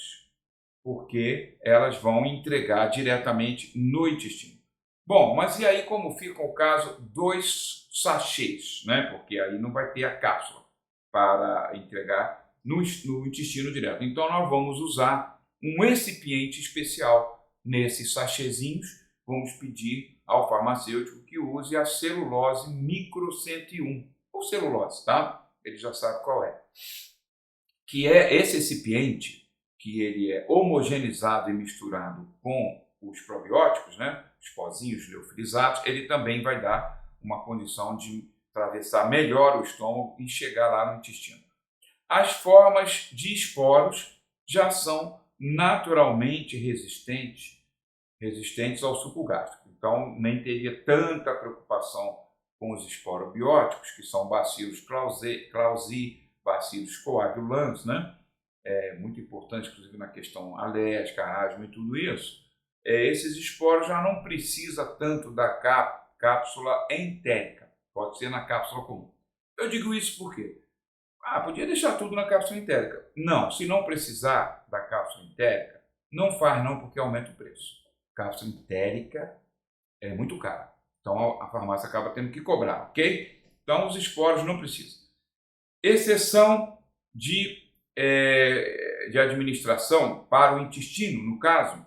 porque elas vão entregar diretamente no intestino. Bom, mas e aí como fica o caso dos sachês, né? Porque aí não vai ter a cápsula para entregar no intestino direto. Então nós vamos usar um recipiente especial nesses sachêzinhos. Vamos pedir ao farmacêutico que use a celulose micro 101, ou celulose, tá? Ele já sabe qual é. Que é esse recipiente que ele é homogeneizado e misturado com os probióticos, né? Os pozinhos liofilizados, ele também vai dar uma condição de atravessar melhor o estômago e chegar lá no intestino. As formas de esporos já são naturalmente resistentes ao suco gástrico. Então, nem teria tanta preocupação com os esporobióticos, que são bacilos clausii, bacilos coagulantes, né? É muito importante, inclusive, na questão alérgica, asma e tudo isso. Esses esporos já não precisa tanto da cápsula entérica, pode ser na cápsula comum. Eu digo isso por quê? Podia deixar tudo na cápsula entérica. Não, se não precisar da cápsula entérica, não faz não, porque aumenta o preço. cápsula entérica é muito cara. Então a farmácia acaba tendo que cobrar, ok? Então os esporos não precisam. Exceção de administração para o intestino, no caso,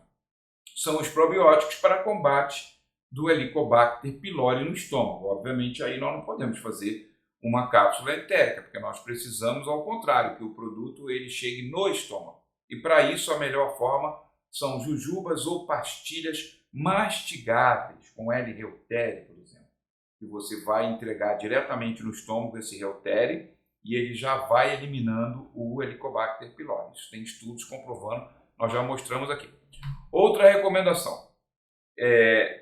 são os probióticos para combate do Helicobacter pylori no estômago. Obviamente, aí nós não podemos fazer uma cápsula entérica, porque nós precisamos, ao contrário, que o produto ele chegue no estômago. E para isso, a melhor forma são jujubas ou pastilhas mastigáveis, com L-Reuteri, por exemplo, que você vai entregar diretamente no estômago esse Reuteri e ele já vai eliminando o Helicobacter pylori. Isso tem estudos comprovando, nós já mostramos aqui. Outra recomendação,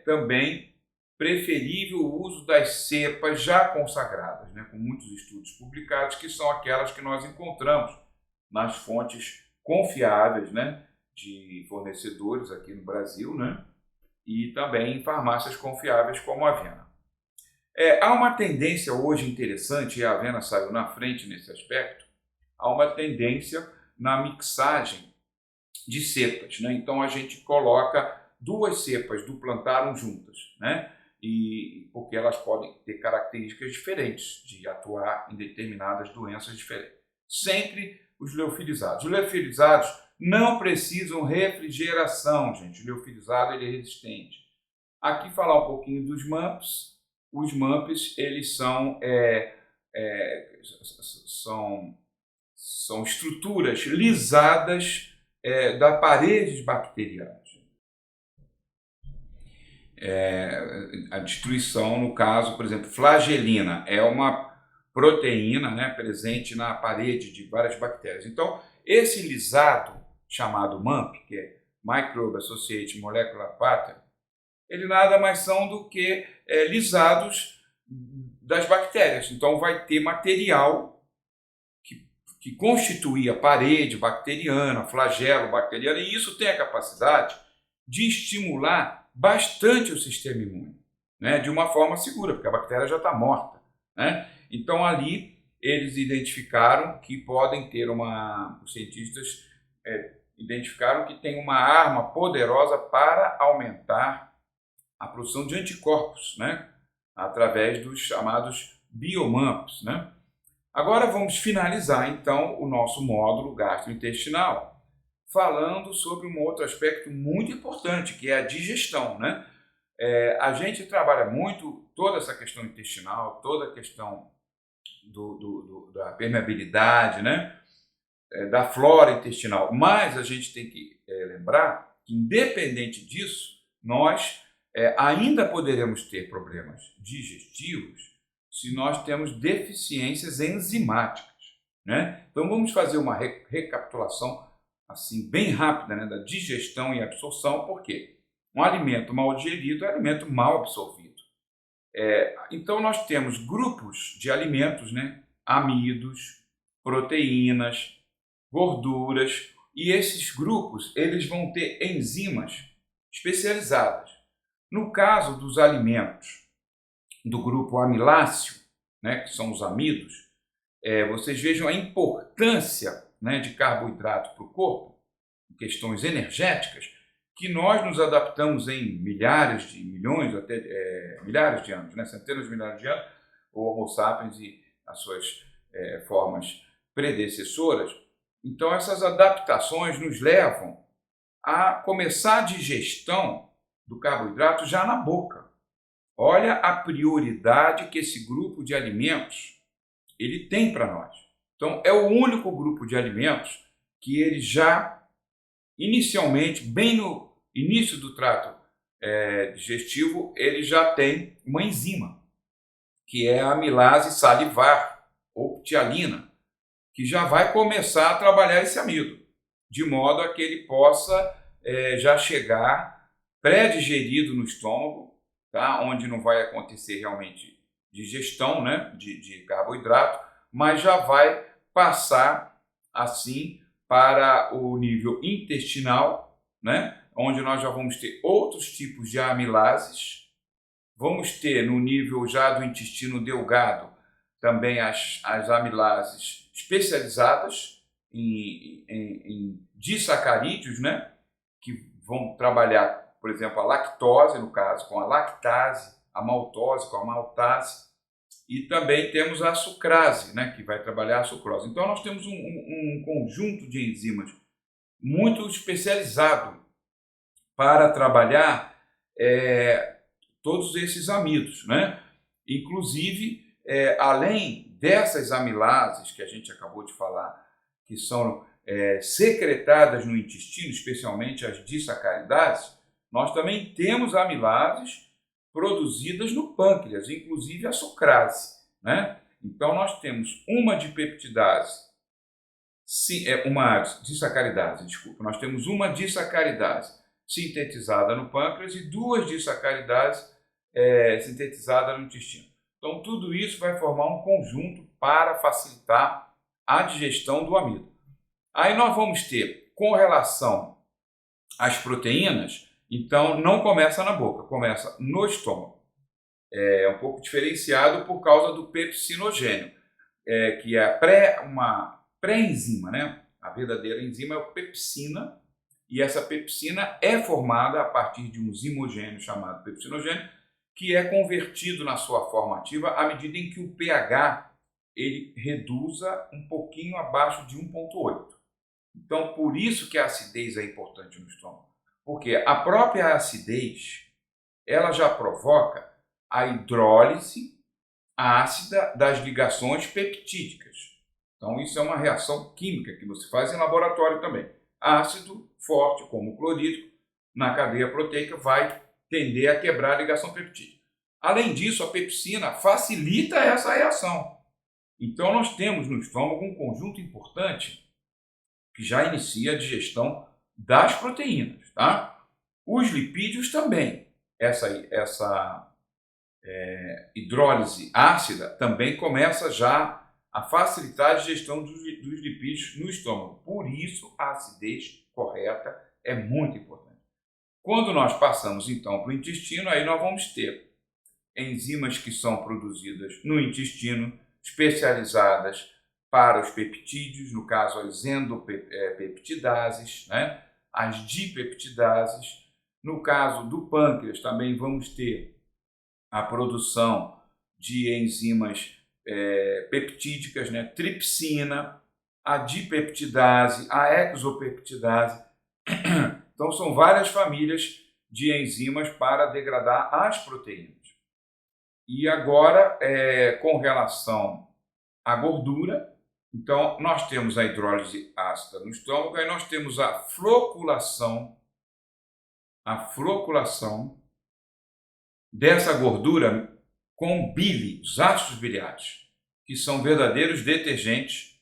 também preferível o uso das cepas já consagradas, né, com muitos estudos publicados, que são aquelas que nós encontramos nas fontes confiáveis, né, de fornecedores aqui no Brasil, né, e também em farmácias confiáveis como a Avena. Há uma tendência hoje interessante, e a Avena saiu na frente nesse aspecto, há uma tendência na mixagem de cepas, né? Então a gente coloca duas cepas do Plantarum juntas, né? E porque elas podem ter características diferentes de atuar em determinadas doenças diferentes. Sempre os liofilizados. Os liofilizados não precisam refrigeração, gente. O liofilizado ele é resistente. Aqui falar um pouquinho dos MAMPs. Os MAMPs eles são estruturas lisadas da paredes bacterianas. A destruição, no caso, por exemplo, flagelina, é uma proteína, né, presente na parede de várias bactérias. Então, esse lisado, chamado MAMP, que é Microbe Associated Molecular Pattern, ele nada mais são do que lisados das bactérias. Então, vai ter material que constitui a parede bacteriana, flagelo bacteriano, e isso tem a capacidade de estimular bastante o sistema imune, né, de uma forma segura, porque a bactéria já está morta, né? Então, ali, eles identificaram que podem ter os cientistas identificaram que tem uma arma poderosa para aumentar a produção de anticorpos, né, através dos chamados biomamps, né? Agora vamos finalizar, então, o nosso módulo gastrointestinal falando sobre um outro aspecto muito importante, que é a digestão, né? A gente trabalha muito toda essa questão intestinal, toda a questão da permeabilidade, né? Da flora intestinal, mas a gente tem que lembrar que, independente disso, nós ainda poderemos ter problemas digestivos se nós temos deficiências enzimáticas, né? Então vamos fazer uma recapitulação assim bem rápida, né, da digestão e absorção, porque um alimento mal digerido é um alimento mal absorvido. Então nós temos grupos de alimentos, né, amidos, proteínas, gorduras, e esses grupos eles vão ter enzimas especializadas. No caso dos alimentos do grupo amiláceo, né, que são os amidos, vocês vejam a importância, né, de carboidrato para o corpo, em questões energéticas, que nós nos adaptamos em milhares de milhões, até milhares de anos, né, centenas de milhares de anos, o Homo sapiens e as suas formas predecessoras. Então essas adaptações nos levam a começar a digestão do carboidrato já na boca. Olha a prioridade que esse grupo de alimentos ele tem para nós. Então, é o único grupo de alimentos que ele já, inicialmente, bem no início do trato digestivo, ele já tem uma enzima, que é a amilase salivar, ou ptialina, que já vai começar a trabalhar esse amido, de modo a que ele possa já chegar pré-digerido no estômago, tá? Onde não vai acontecer realmente digestão, né, de carboidrato, mas já vai passar assim para o nível intestinal, né, onde nós já vamos ter outros tipos de amilases, vamos ter no nível já do intestino delgado também as amilases especializadas em disacarídeos, né, que vão trabalhar por exemplo, a lactose, no caso, com a lactase, a maltose com a maltase, e também temos a sucrase, né, que vai trabalhar a sucrose. Então, nós temos um conjunto de enzimas muito especializado para trabalhar todos esses amidos, né? Inclusive, além dessas amilases que a gente acabou de falar, que são secretadas no intestino, especialmente as disacaridases, nós também temos amilases produzidas no pâncreas, inclusive a sucrase, né? Então, nós temos uma dipeptidase, uma disacaridase, desculpa, nós temos uma disacaridase sintetizada no pâncreas e duas disacaridases sintetizadas no intestino. Então, tudo isso vai formar um conjunto para facilitar a digestão do amido. Aí nós vamos ter, com relação às proteínas, então não começa na boca, começa no estômago. É um pouco diferenciado por causa do pepsinogênio, que é uma pré-enzima, né? A verdadeira enzima é a pepsina, e essa pepsina é formada a partir de um zimogênio chamado pepsinogênio, que é convertido na sua forma ativa à medida em que o pH ele reduza um pouquinho abaixo de 1,8. Então, por isso que a acidez é importante no estômago. Porque a própria acidez, ela já provoca a hidrólise ácida das ligações peptídicas. Então, isso é uma reação química que você faz em laboratório também. Ácido forte, como o clorídrico, na cadeia proteica vai tender a quebrar a ligação peptídica. Além disso, a pepsina facilita essa reação. Então, nós temos no estômago um conjunto importante que já inicia a digestão das proteínas, tá? Os lipídios também. Essa hidrólise ácida também começa já a facilitar a digestão dos lipídios no estômago. Por isso, a acidez correta é muito importante. Quando nós passamos, então, para o intestino, aí nós vamos ter enzimas que são produzidas no intestino, especializadas para os peptídeos, no caso as endopeptidases, né? As dipeptidases. No caso do pâncreas, também vamos ter a produção de enzimas peptídicas, né? Tripsina, a dipeptidase, a exopeptidase. Então, são várias famílias de enzimas para degradar as proteínas. E agora, com relação à gordura, então, nós temos a hidrólise ácida no estômago, aí nós temos a floculação dessa gordura com bile, os ácidos biliares, que são verdadeiros detergentes,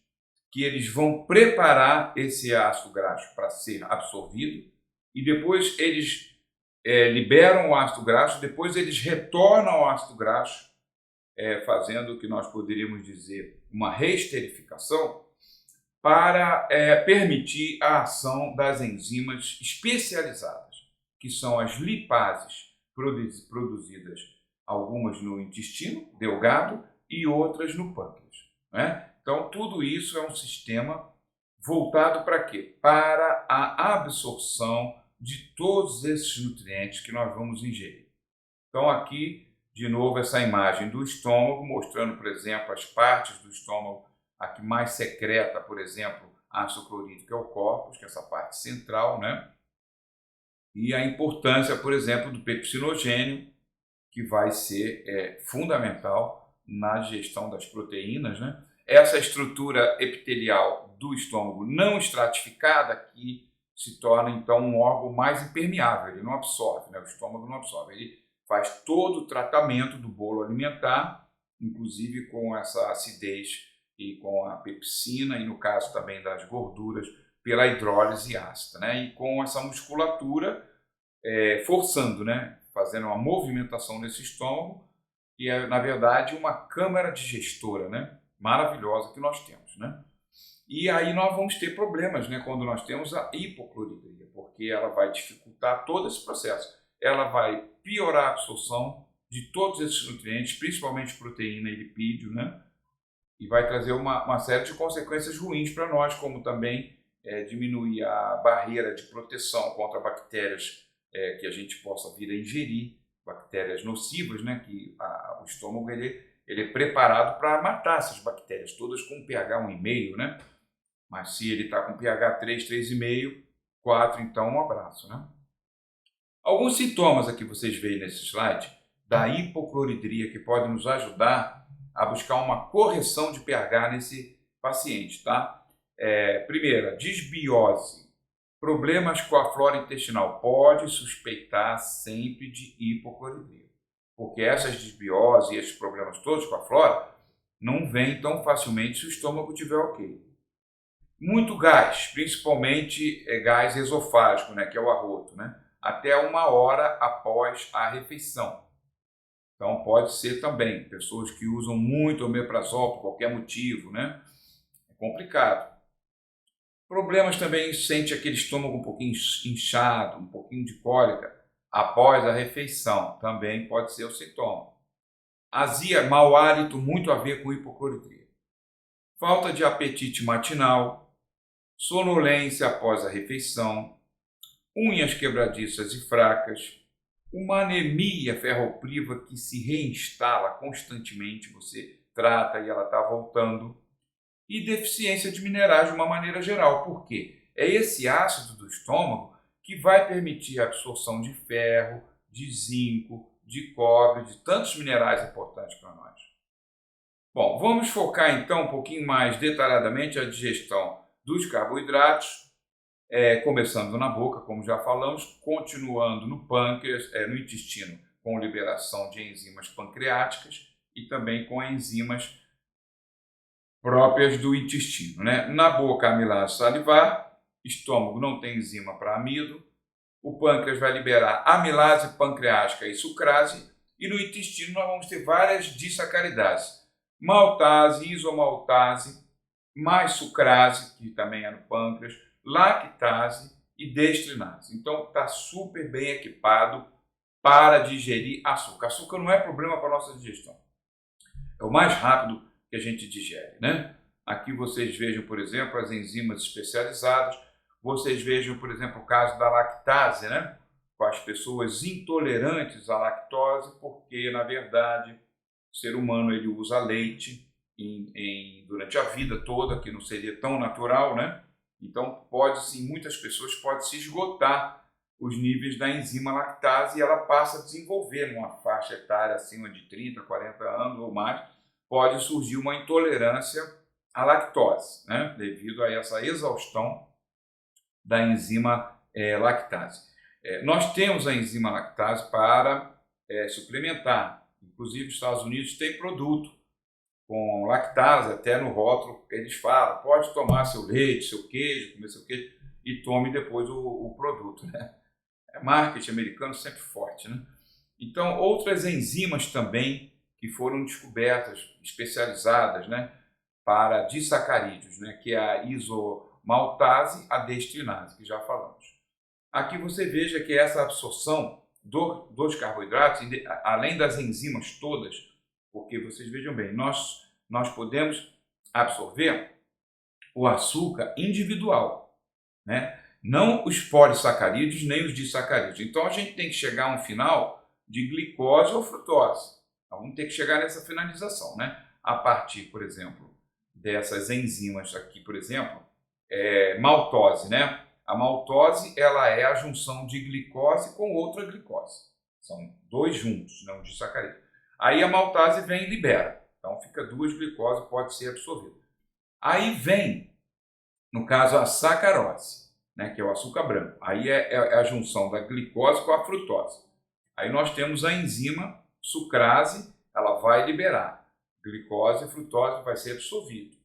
que eles vão preparar esse ácido graxo para ser absorvido, e depois eles liberam o ácido graxo, depois eles retornam ao ácido graxo, fazendo o que nós poderíamos dizer uma reesterificação, para permitir a ação das enzimas especializadas, que são as lipases produzidas, algumas no intestino delgado e outras no pâncreas, né? Então, tudo isso é um sistema voltado para quê? Para a absorção de todos esses nutrientes que nós vamos ingerir. Então, aqui, de novo, essa imagem do estômago, mostrando, por exemplo, as partes do estômago, a que mais secreta, por exemplo, ácido clorídrico é o córpus, que é essa parte central, né? E a importância, por exemplo, do pepsinogênio, que vai ser fundamental na digestão das proteínas, né? Essa estrutura epitelial do estômago não estratificada que se torna, então, um órgão mais impermeável, ele não absorve, né? O estômago não absorve, ele faz todo o tratamento do bolo alimentar, inclusive com essa acidez e com a pepsina, e no caso também das gorduras, pela hidrólise ácida, né? E com essa musculatura forçando, né? Fazendo uma movimentação nesse estômago, que é, na verdade, uma câmara digestora, né? Maravilhosa que nós temos, né? E aí nós vamos ter problemas, né? Quando nós temos a hipocloridria, porque ela vai dificultar todo esse processo. Ela vai piorar a absorção de todos esses nutrientes, principalmente proteína e lipídio, né? E vai trazer uma série de consequências ruins para nós, como também diminuir a barreira de proteção contra bactérias que a gente possa vir a ingerir bactérias nocivas, né? Que o estômago ele é preparado para matar essas bactérias, todas com pH 1,5, né? Mas se ele está com pH 3, 3,5, 4, então um abraço, né? Alguns sintomas aqui vocês veem nesse slide da hipocloridria que podem nos ajudar a buscar uma correção de pH nesse paciente, tá? Primeira, disbiose. Problemas com a flora intestinal. Pode suspeitar sempre de hipocloridria, porque essas disbioses e esses problemas todos com a flora não vêm tão facilmente se o estômago estiver ok. Muito gás, principalmente gás esofágico, né, que é o arroto, né, até 1 hora após a refeição. Então pode ser também pessoas que usam muito omeprazol por qualquer motivo, né, é complicado. Problemas também, sente aquele estômago um pouquinho inchado, um pouquinho de cólica após a refeição, também pode ser o sintoma. Azia, mau hálito, muito a ver com hipocloridria. Falta de apetite matinal, sonolência após a refeição, unhas quebradiças e fracas, uma anemia ferropriva que se reinstala constantemente, você trata e ela está voltando, e deficiência de minerais de uma maneira geral. Por quê? É esse ácido do estômago que vai permitir a absorção de ferro, de zinco, de cobre, de tantos minerais importantes para nós. Bom, vamos focar então um pouquinho mais detalhadamente a digestão dos carboidratos, começando na boca, como já falamos, continuando no pâncreas, no intestino, com liberação de enzimas pancreáticas e também com enzimas próprias do intestino, né? Na boca, amilase salivar, estômago não tem enzima para amido, o pâncreas vai liberar amilase pancreática e sucrase, e no intestino nós vamos ter várias disacaridases, maltase, isomaltase, mais sucrase, que também é no pâncreas, lactase e destrinase. Então está super bem equipado para digerir açúcar. Açúcar não é problema para a nossa digestão. É o mais rápido que a gente digere, né? Aqui vocês vejam, por exemplo, as enzimas especializadas. Vocês vejam, por exemplo, o caso da lactase, né? Com as pessoas intolerantes à lactose, porque, na verdade, o ser humano ele usa leite durante a vida toda, que não seria tão natural, né? Então, muitas pessoas pode se esgotar os níveis da enzima lactase e ela passa a desenvolver numa faixa etária acima de 30, 40 anos ou mais, pode surgir uma intolerância à lactose, né? Devido a essa exaustão da enzima lactase. Nós temos a enzima lactase para suplementar. Inclusive, os Estados Unidos têm produto com lactase, até no rótulo eles falam, pode tomar seu leite, seu queijo, comer seu queijo e tome depois o produto, né? Marketing americano sempre forte, né? Então, outras enzimas também que foram descobertas, especializadas, né, para disacarídeos, né, que é a isomaltase, a destrinase, que já falamos. Aqui você veja que essa absorção dos carboidratos, além das enzimas todas, porque vocês vejam bem, nós podemos absorver o açúcar individual, né? Não os polissacarídeos nem os disacarídeos. Então a gente tem que chegar a um final de glicose ou frutose. Então, vamos ter que chegar nessa finalização, né? A partir, por exemplo, dessas enzimas aqui, por exemplo, maltose, né? A maltose ela é a junção de glicose com outra glicose. São dois juntos, não, de sacarídeo. Aí a maltase vem e libera. Então fica 2 glicoses, pode ser absorvida. Aí vem, no caso, a sacarose, né, que é o açúcar branco. Aí é a junção da glicose com a frutose. Aí nós temos a enzima sucrase, ela vai liberar. Glicose e frutose vai ser absorvido.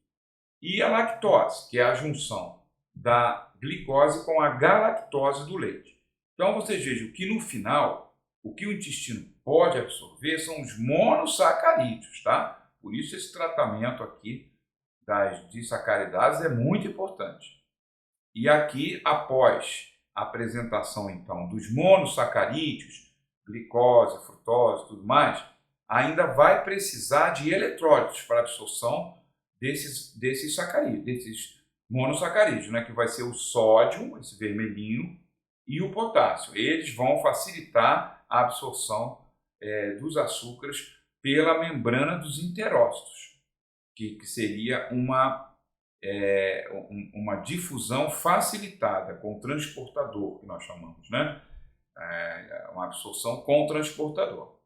E a lactose, que é a junção da glicose com a galactose do leite. Então vocês vejam que no final, o que o intestino pode absorver são os monossacarídeos, tá? Por isso esse tratamento aqui das disacaridases é muito importante. E aqui, após a apresentação então dos monossacarídeos, glicose, frutose, tudo mais, ainda vai precisar de eletrólitos para absorção desses sacarídeos, desses monossacarídeos, né? Que vai ser o sódio, esse vermelhinho, e o potássio. Eles vão facilitar a absorção dos açúcares pela membrana dos enterócitos, que seria uma difusão facilitada com o transportador, que nós chamamos, né? Uma absorção com o transportador.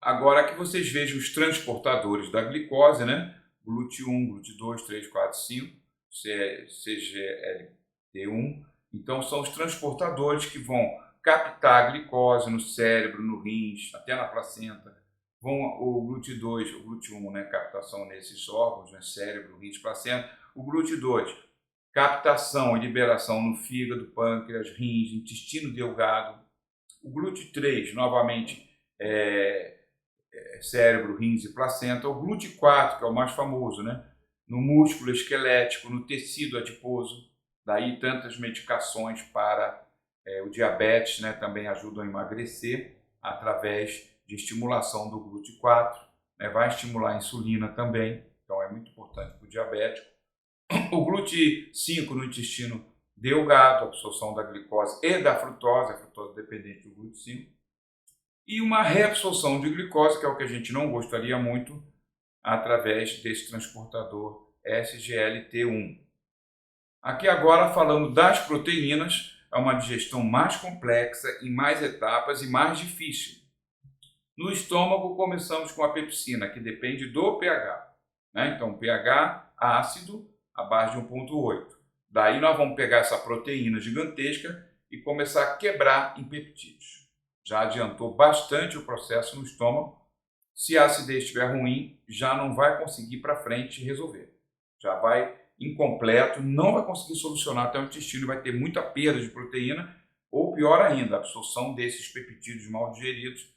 Agora que vocês vejam os transportadores da glicose, né? GLUT1, GLUT2, 3, 4, 5, CGLT1. Então são os transportadores que vão captar a glicose no cérebro, no rins, até na placenta. O GLUT2, o GLUT1, né? Captação nesses órgãos, né? Cérebro, rins, placenta. O GLUT2, captação e liberação no fígado, pâncreas, rins, intestino delgado. O GLUT3, novamente, cérebro, rins e placenta. O GLUT4, que é o mais famoso, né? No músculo esquelético, no tecido adiposo. Daí tantas medicações para o diabetes, né? Também ajudam a emagrecer através de estimulação do GLUT4. Né? Vai estimular a insulina também, então é muito importante para o diabético. O GLUT5 no intestino delgado, absorção da glicose e da frutose, a frutose dependente do GLUT5. E uma reabsorção de glicose, que é o que a gente não gostaria muito, através desse transportador SGLT1. Aqui agora falando das proteínas, é uma digestão mais complexa, em mais etapas e mais difícil. No estômago começamos com a pepsina, que depende do pH. Né? Então pH ácido abaixo de 1,8. Daí nós vamos pegar essa proteína gigantesca e começar a quebrar em peptídeos. Já adiantou bastante o processo no estômago. Se a acidez estiver ruim, já não vai conseguir ir para frente e resolver. Já vai incompleto, não vai conseguir solucionar até o intestino, vai ter muita perda de proteína, ou pior ainda, a absorção desses peptídeos mal digeridos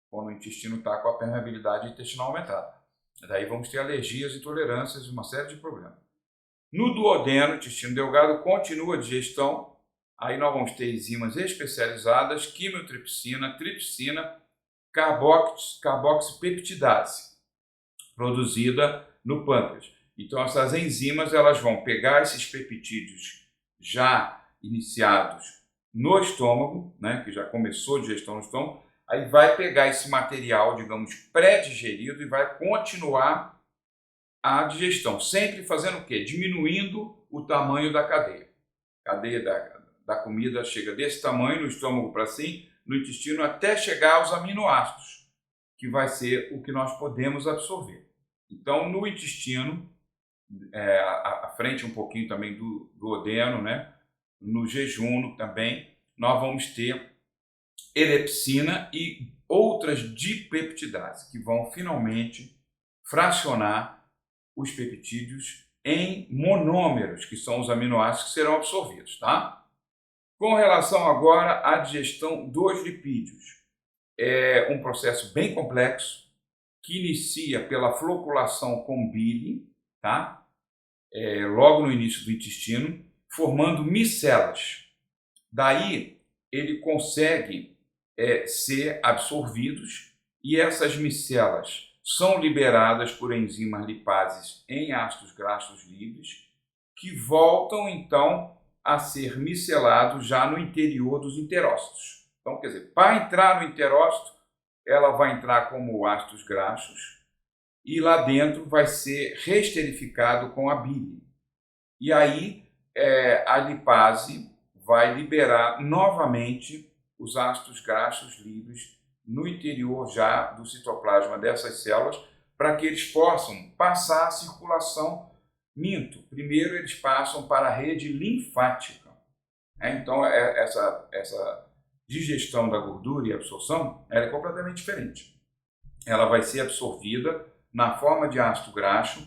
quando o intestino está com a permeabilidade intestinal aumentada. Daí vamos ter alergias, intolerâncias e uma série de problemas. No duodeno, intestino delgado, continua a digestão. Aí nós vamos ter enzimas especializadas, quimiotripsina, tripsina, carboxipeptidase, produzida no pâncreas. Então essas enzimas elas vão pegar esses peptídeos já iniciados no estômago, né, que já começou a digestão no estômago, aí vai pegar esse material, digamos, pré-digerido e vai continuar a digestão, sempre fazendo o quê? Diminuindo o tamanho da cadeia. A cadeia da comida chega desse tamanho no estômago para cima, no intestino, até chegar aos aminoácidos, que vai ser o que nós podemos absorver. Então, no intestino, à frente um pouquinho também do duodeno, né? No jejum também, nós vamos ter elepsina e outras dipeptidases, que vão finalmente fracionar os peptídeos em monômeros, que são os aminoácidos que serão absorvidos, tá? Com relação agora à digestão dos lipídios, é um processo bem complexo, que inicia pela floculação com bile, tá? Logo no início do intestino, formando micelas. Daí ele consegue ser absorvidos e essas micelas são liberadas por enzimas lipases em ácidos graxos livres, que voltam então a ser micelados já no interior dos enterócitos. Então, quer dizer, para entrar no enterócito, ela vai entrar como ácidos graxos e lá dentro vai ser reesterificado com a bile. E aí a lipase vai liberar novamente os ácidos graxos livres no interior já do citoplasma dessas células, para que eles possam passar a circulação. Primeiro eles passam para a rede linfática. Então essa digestão da gordura e absorção é completamente diferente. Ela vai ser absorvida na forma de ácido graxo.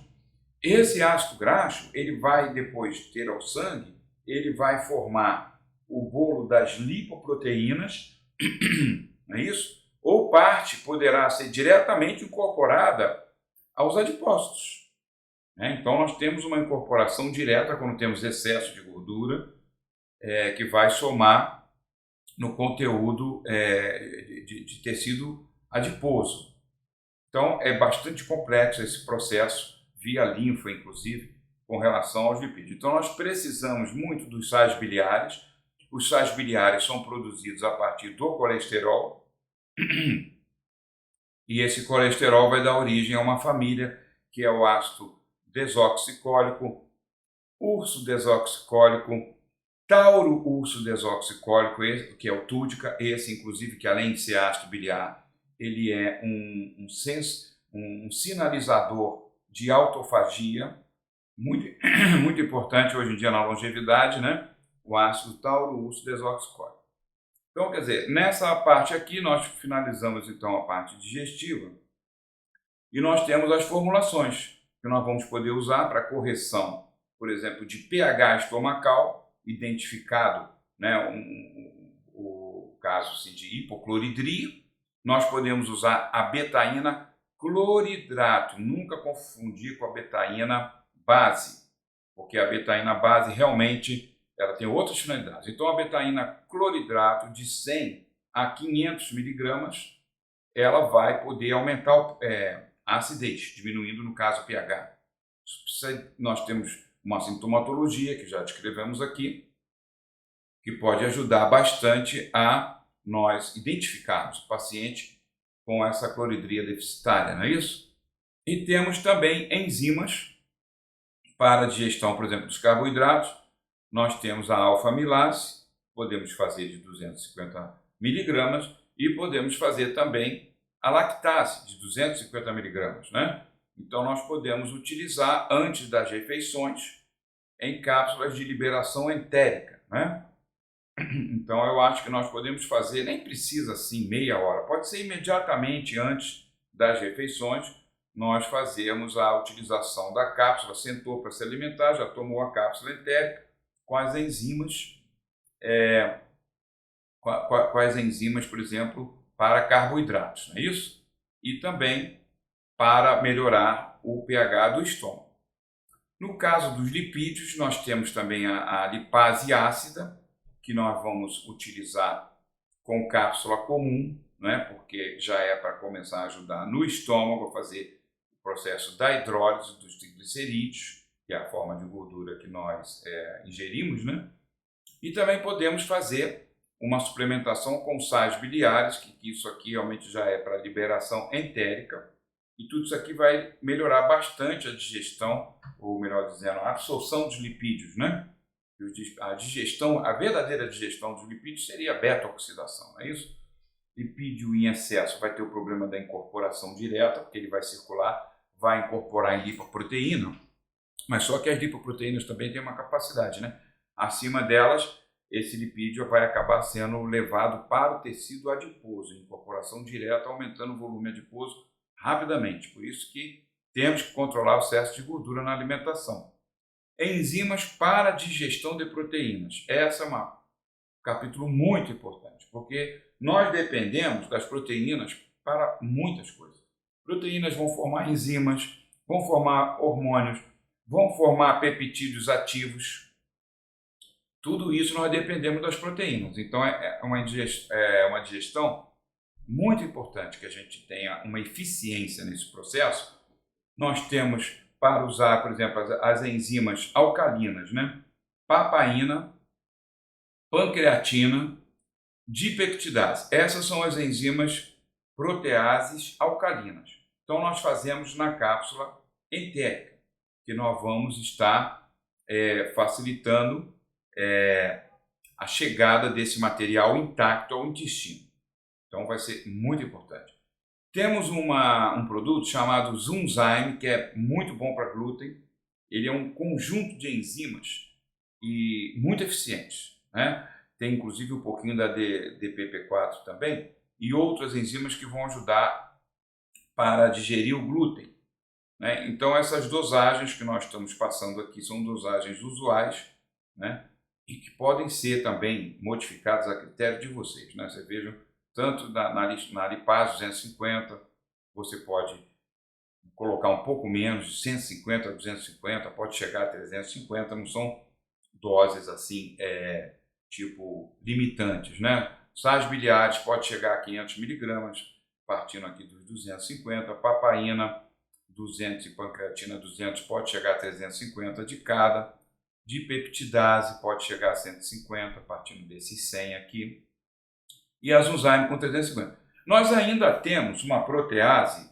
Esse ácido graxo, ele vai depois ter ao sangue, ele vai formar o bolo das lipoproteínas, não é isso? Ou parte poderá ser diretamente incorporada aos adipócitos. Então nós temos uma incorporação direta quando temos excesso de gordura, que vai somar no conteúdo de tecido adiposo. Então é bastante complexo esse processo, via linfa inclusive, com relação aos lipídios. Então, nós precisamos muito dos sais biliares. Os sais biliares são produzidos a partir do colesterol, e esse colesterol vai dar origem a uma família, que é o ácido desoxicólico, urso desoxicólico, tauro urso desoxicólico, que é o túdica, esse inclusive que além de ser ácido biliar, ele é um sinalizador de autofagia, muito, muito importante hoje em dia na longevidade, né? O ácido tauro urso desoxicólico. Então, quer dizer, nessa parte aqui nós finalizamos então a parte digestiva e nós temos as formulações que nós vamos poder usar para correção, por exemplo, de pH estomacal, identificado, né, o caso assim, de hipocloridria. Nós podemos usar a betaína cloridrato, nunca confundir com a betaína base, porque a betaína base realmente ela tem outras finalidades. Então, a betaína cloridrato de 100 a 500 miligramas, ela vai poder aumentar a acidez, diminuindo, no caso, o pH. Nós temos uma sintomatologia, que já descrevemos aqui, que pode ajudar bastante a nós identificarmos o paciente com essa cloridria deficitária, não é isso? E temos também enzimas para a digestão, por exemplo, dos carboidratos. Nós temos a alfa-amilase, podemos fazer de 250 miligramas, e podemos fazer também a lactase, de 250 miligramas, né? Então, nós podemos utilizar antes das refeições em cápsulas de liberação entérica, né? Então, eu acho que nós podemos fazer, nem precisa assim meia hora, pode ser imediatamente antes das refeições, nós fazemos a utilização da cápsula, sentou para se alimentar, já tomou a cápsula entérica, com as enzimas, com as enzimas, por exemplo, para carboidratos, não é isso? E também para melhorar o pH do estômago. No caso dos lipídios, nós temos também a lipase ácida, que nós vamos utilizar com cápsula comum, né? Porque já é para começar a ajudar no estômago a fazer o processo da hidrólise dos triglicerídeos, que é a forma de gordura que nós ingerimos, né? E também podemos fazer uma suplementação com sais biliares, que isso aqui realmente já é para liberação entérica, e tudo isso aqui vai melhorar bastante a digestão, ou melhor dizendo, a absorção dos lipídios, né? A digestão, a verdadeira digestão dos lipídios seria a beta-oxidação, não é isso? Lipídio em excesso vai ter o problema da incorporação direta, porque ele vai circular, vai incorporar em lipoproteína, mas só que as lipoproteínas também têm uma capacidade, né? Acima delas, esse lipídio vai acabar sendo levado para o tecido adiposo, incorporação direta, aumentando o volume adiposo rapidamente. Por isso que temos que controlar o excesso de gordura na alimentação. Enzimas para a digestão de proteínas. Essa é um capítulo muito importante, porque nós dependemos das proteínas para muitas coisas. Proteínas vão formar enzimas, vão formar hormônios, vão formar peptídeos ativos. Tudo isso nós dependemos das proteínas. Então é uma digestão muito importante que a gente tenha uma eficiência nesse processo. Nós temos para usar, por exemplo, as enzimas alcalinas, né? Papaína, pancreatina, dipeptidase. Essas são as enzimas proteases alcalinas. Então nós fazemos na cápsula entérica, que nós vamos estar facilitando a chegada desse material intacto ao intestino. Então vai ser muito importante. Temos um produto chamado Zunzyme, que é muito bom para glúten. Ele é um conjunto de enzimas e muito eficientes, né? Tem inclusive um pouquinho da DPP4 também e outras enzimas que vão ajudar para digerir o glúten, né? Então essas dosagens que nós estamos passando aqui são dosagens usuais, né? E que podem ser também modificadas a critério de vocês, né? Vocês vejam, tanto na lipase 250, você pode colocar um pouco menos, de 150 a 250, pode chegar a 350, não são doses assim, tipo, limitantes, né? Sais biliares pode chegar a 500 miligramas, partindo aqui dos 250, papaína 200 e pancreatina 200 pode chegar a 350 de cada, de peptidase pode chegar a 150, partindo desses 100 aqui, e a Zunzyme com 350. Nós ainda temos uma protease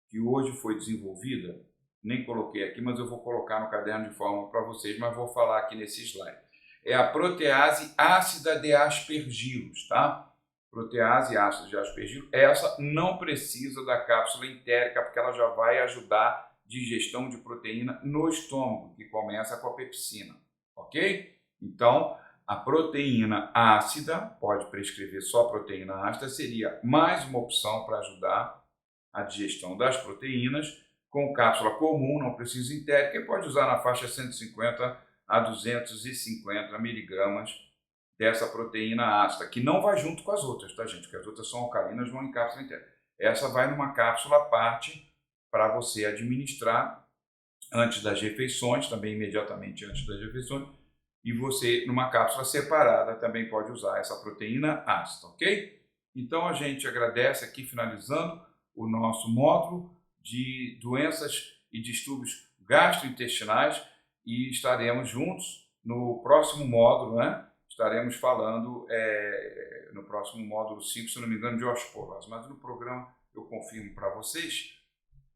que hoje foi desenvolvida, nem coloquei aqui, mas eu vou colocar no caderno de fórmula para vocês, mas vou falar aqui nesse slide. É a protease ácida de aspergilos, tá? Protease ácida de aspergilo, essa não precisa da cápsula entérica, porque ela já vai ajudar a digestão de proteína no estômago, que começa com a pepsina, ok? Então, a proteína ácida, pode prescrever só proteína ácida, seria mais uma opção para ajudar a digestão das proteínas, com cápsula comum, não precisa entérica, e pode usar na faixa 150 a 250 miligramas dessa proteína ácida, que não vai junto com as outras, tá, gente? Porque as outras são alcalinas, vão em cápsula entérica. Essa vai numa cápsula à parte para você administrar antes das refeições, também imediatamente antes das refeições, e você, numa cápsula separada, também pode usar essa proteína ácida, ok? Então, a gente agradece aqui, finalizando o nosso módulo de doenças e distúrbios gastrointestinais, e estaremos juntos no próximo módulo, né? Estaremos falando no próximo módulo 5, se não me engano, de osteoporose, mas no programa eu confirmo para vocês,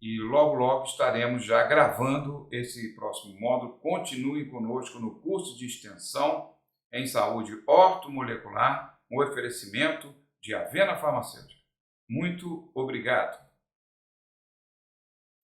e logo, logo estaremos já gravando esse próximo módulo. Continuem conosco no curso de extensão em saúde ortomolecular, um oferecimento de Avena Farmacêutica. Muito obrigado!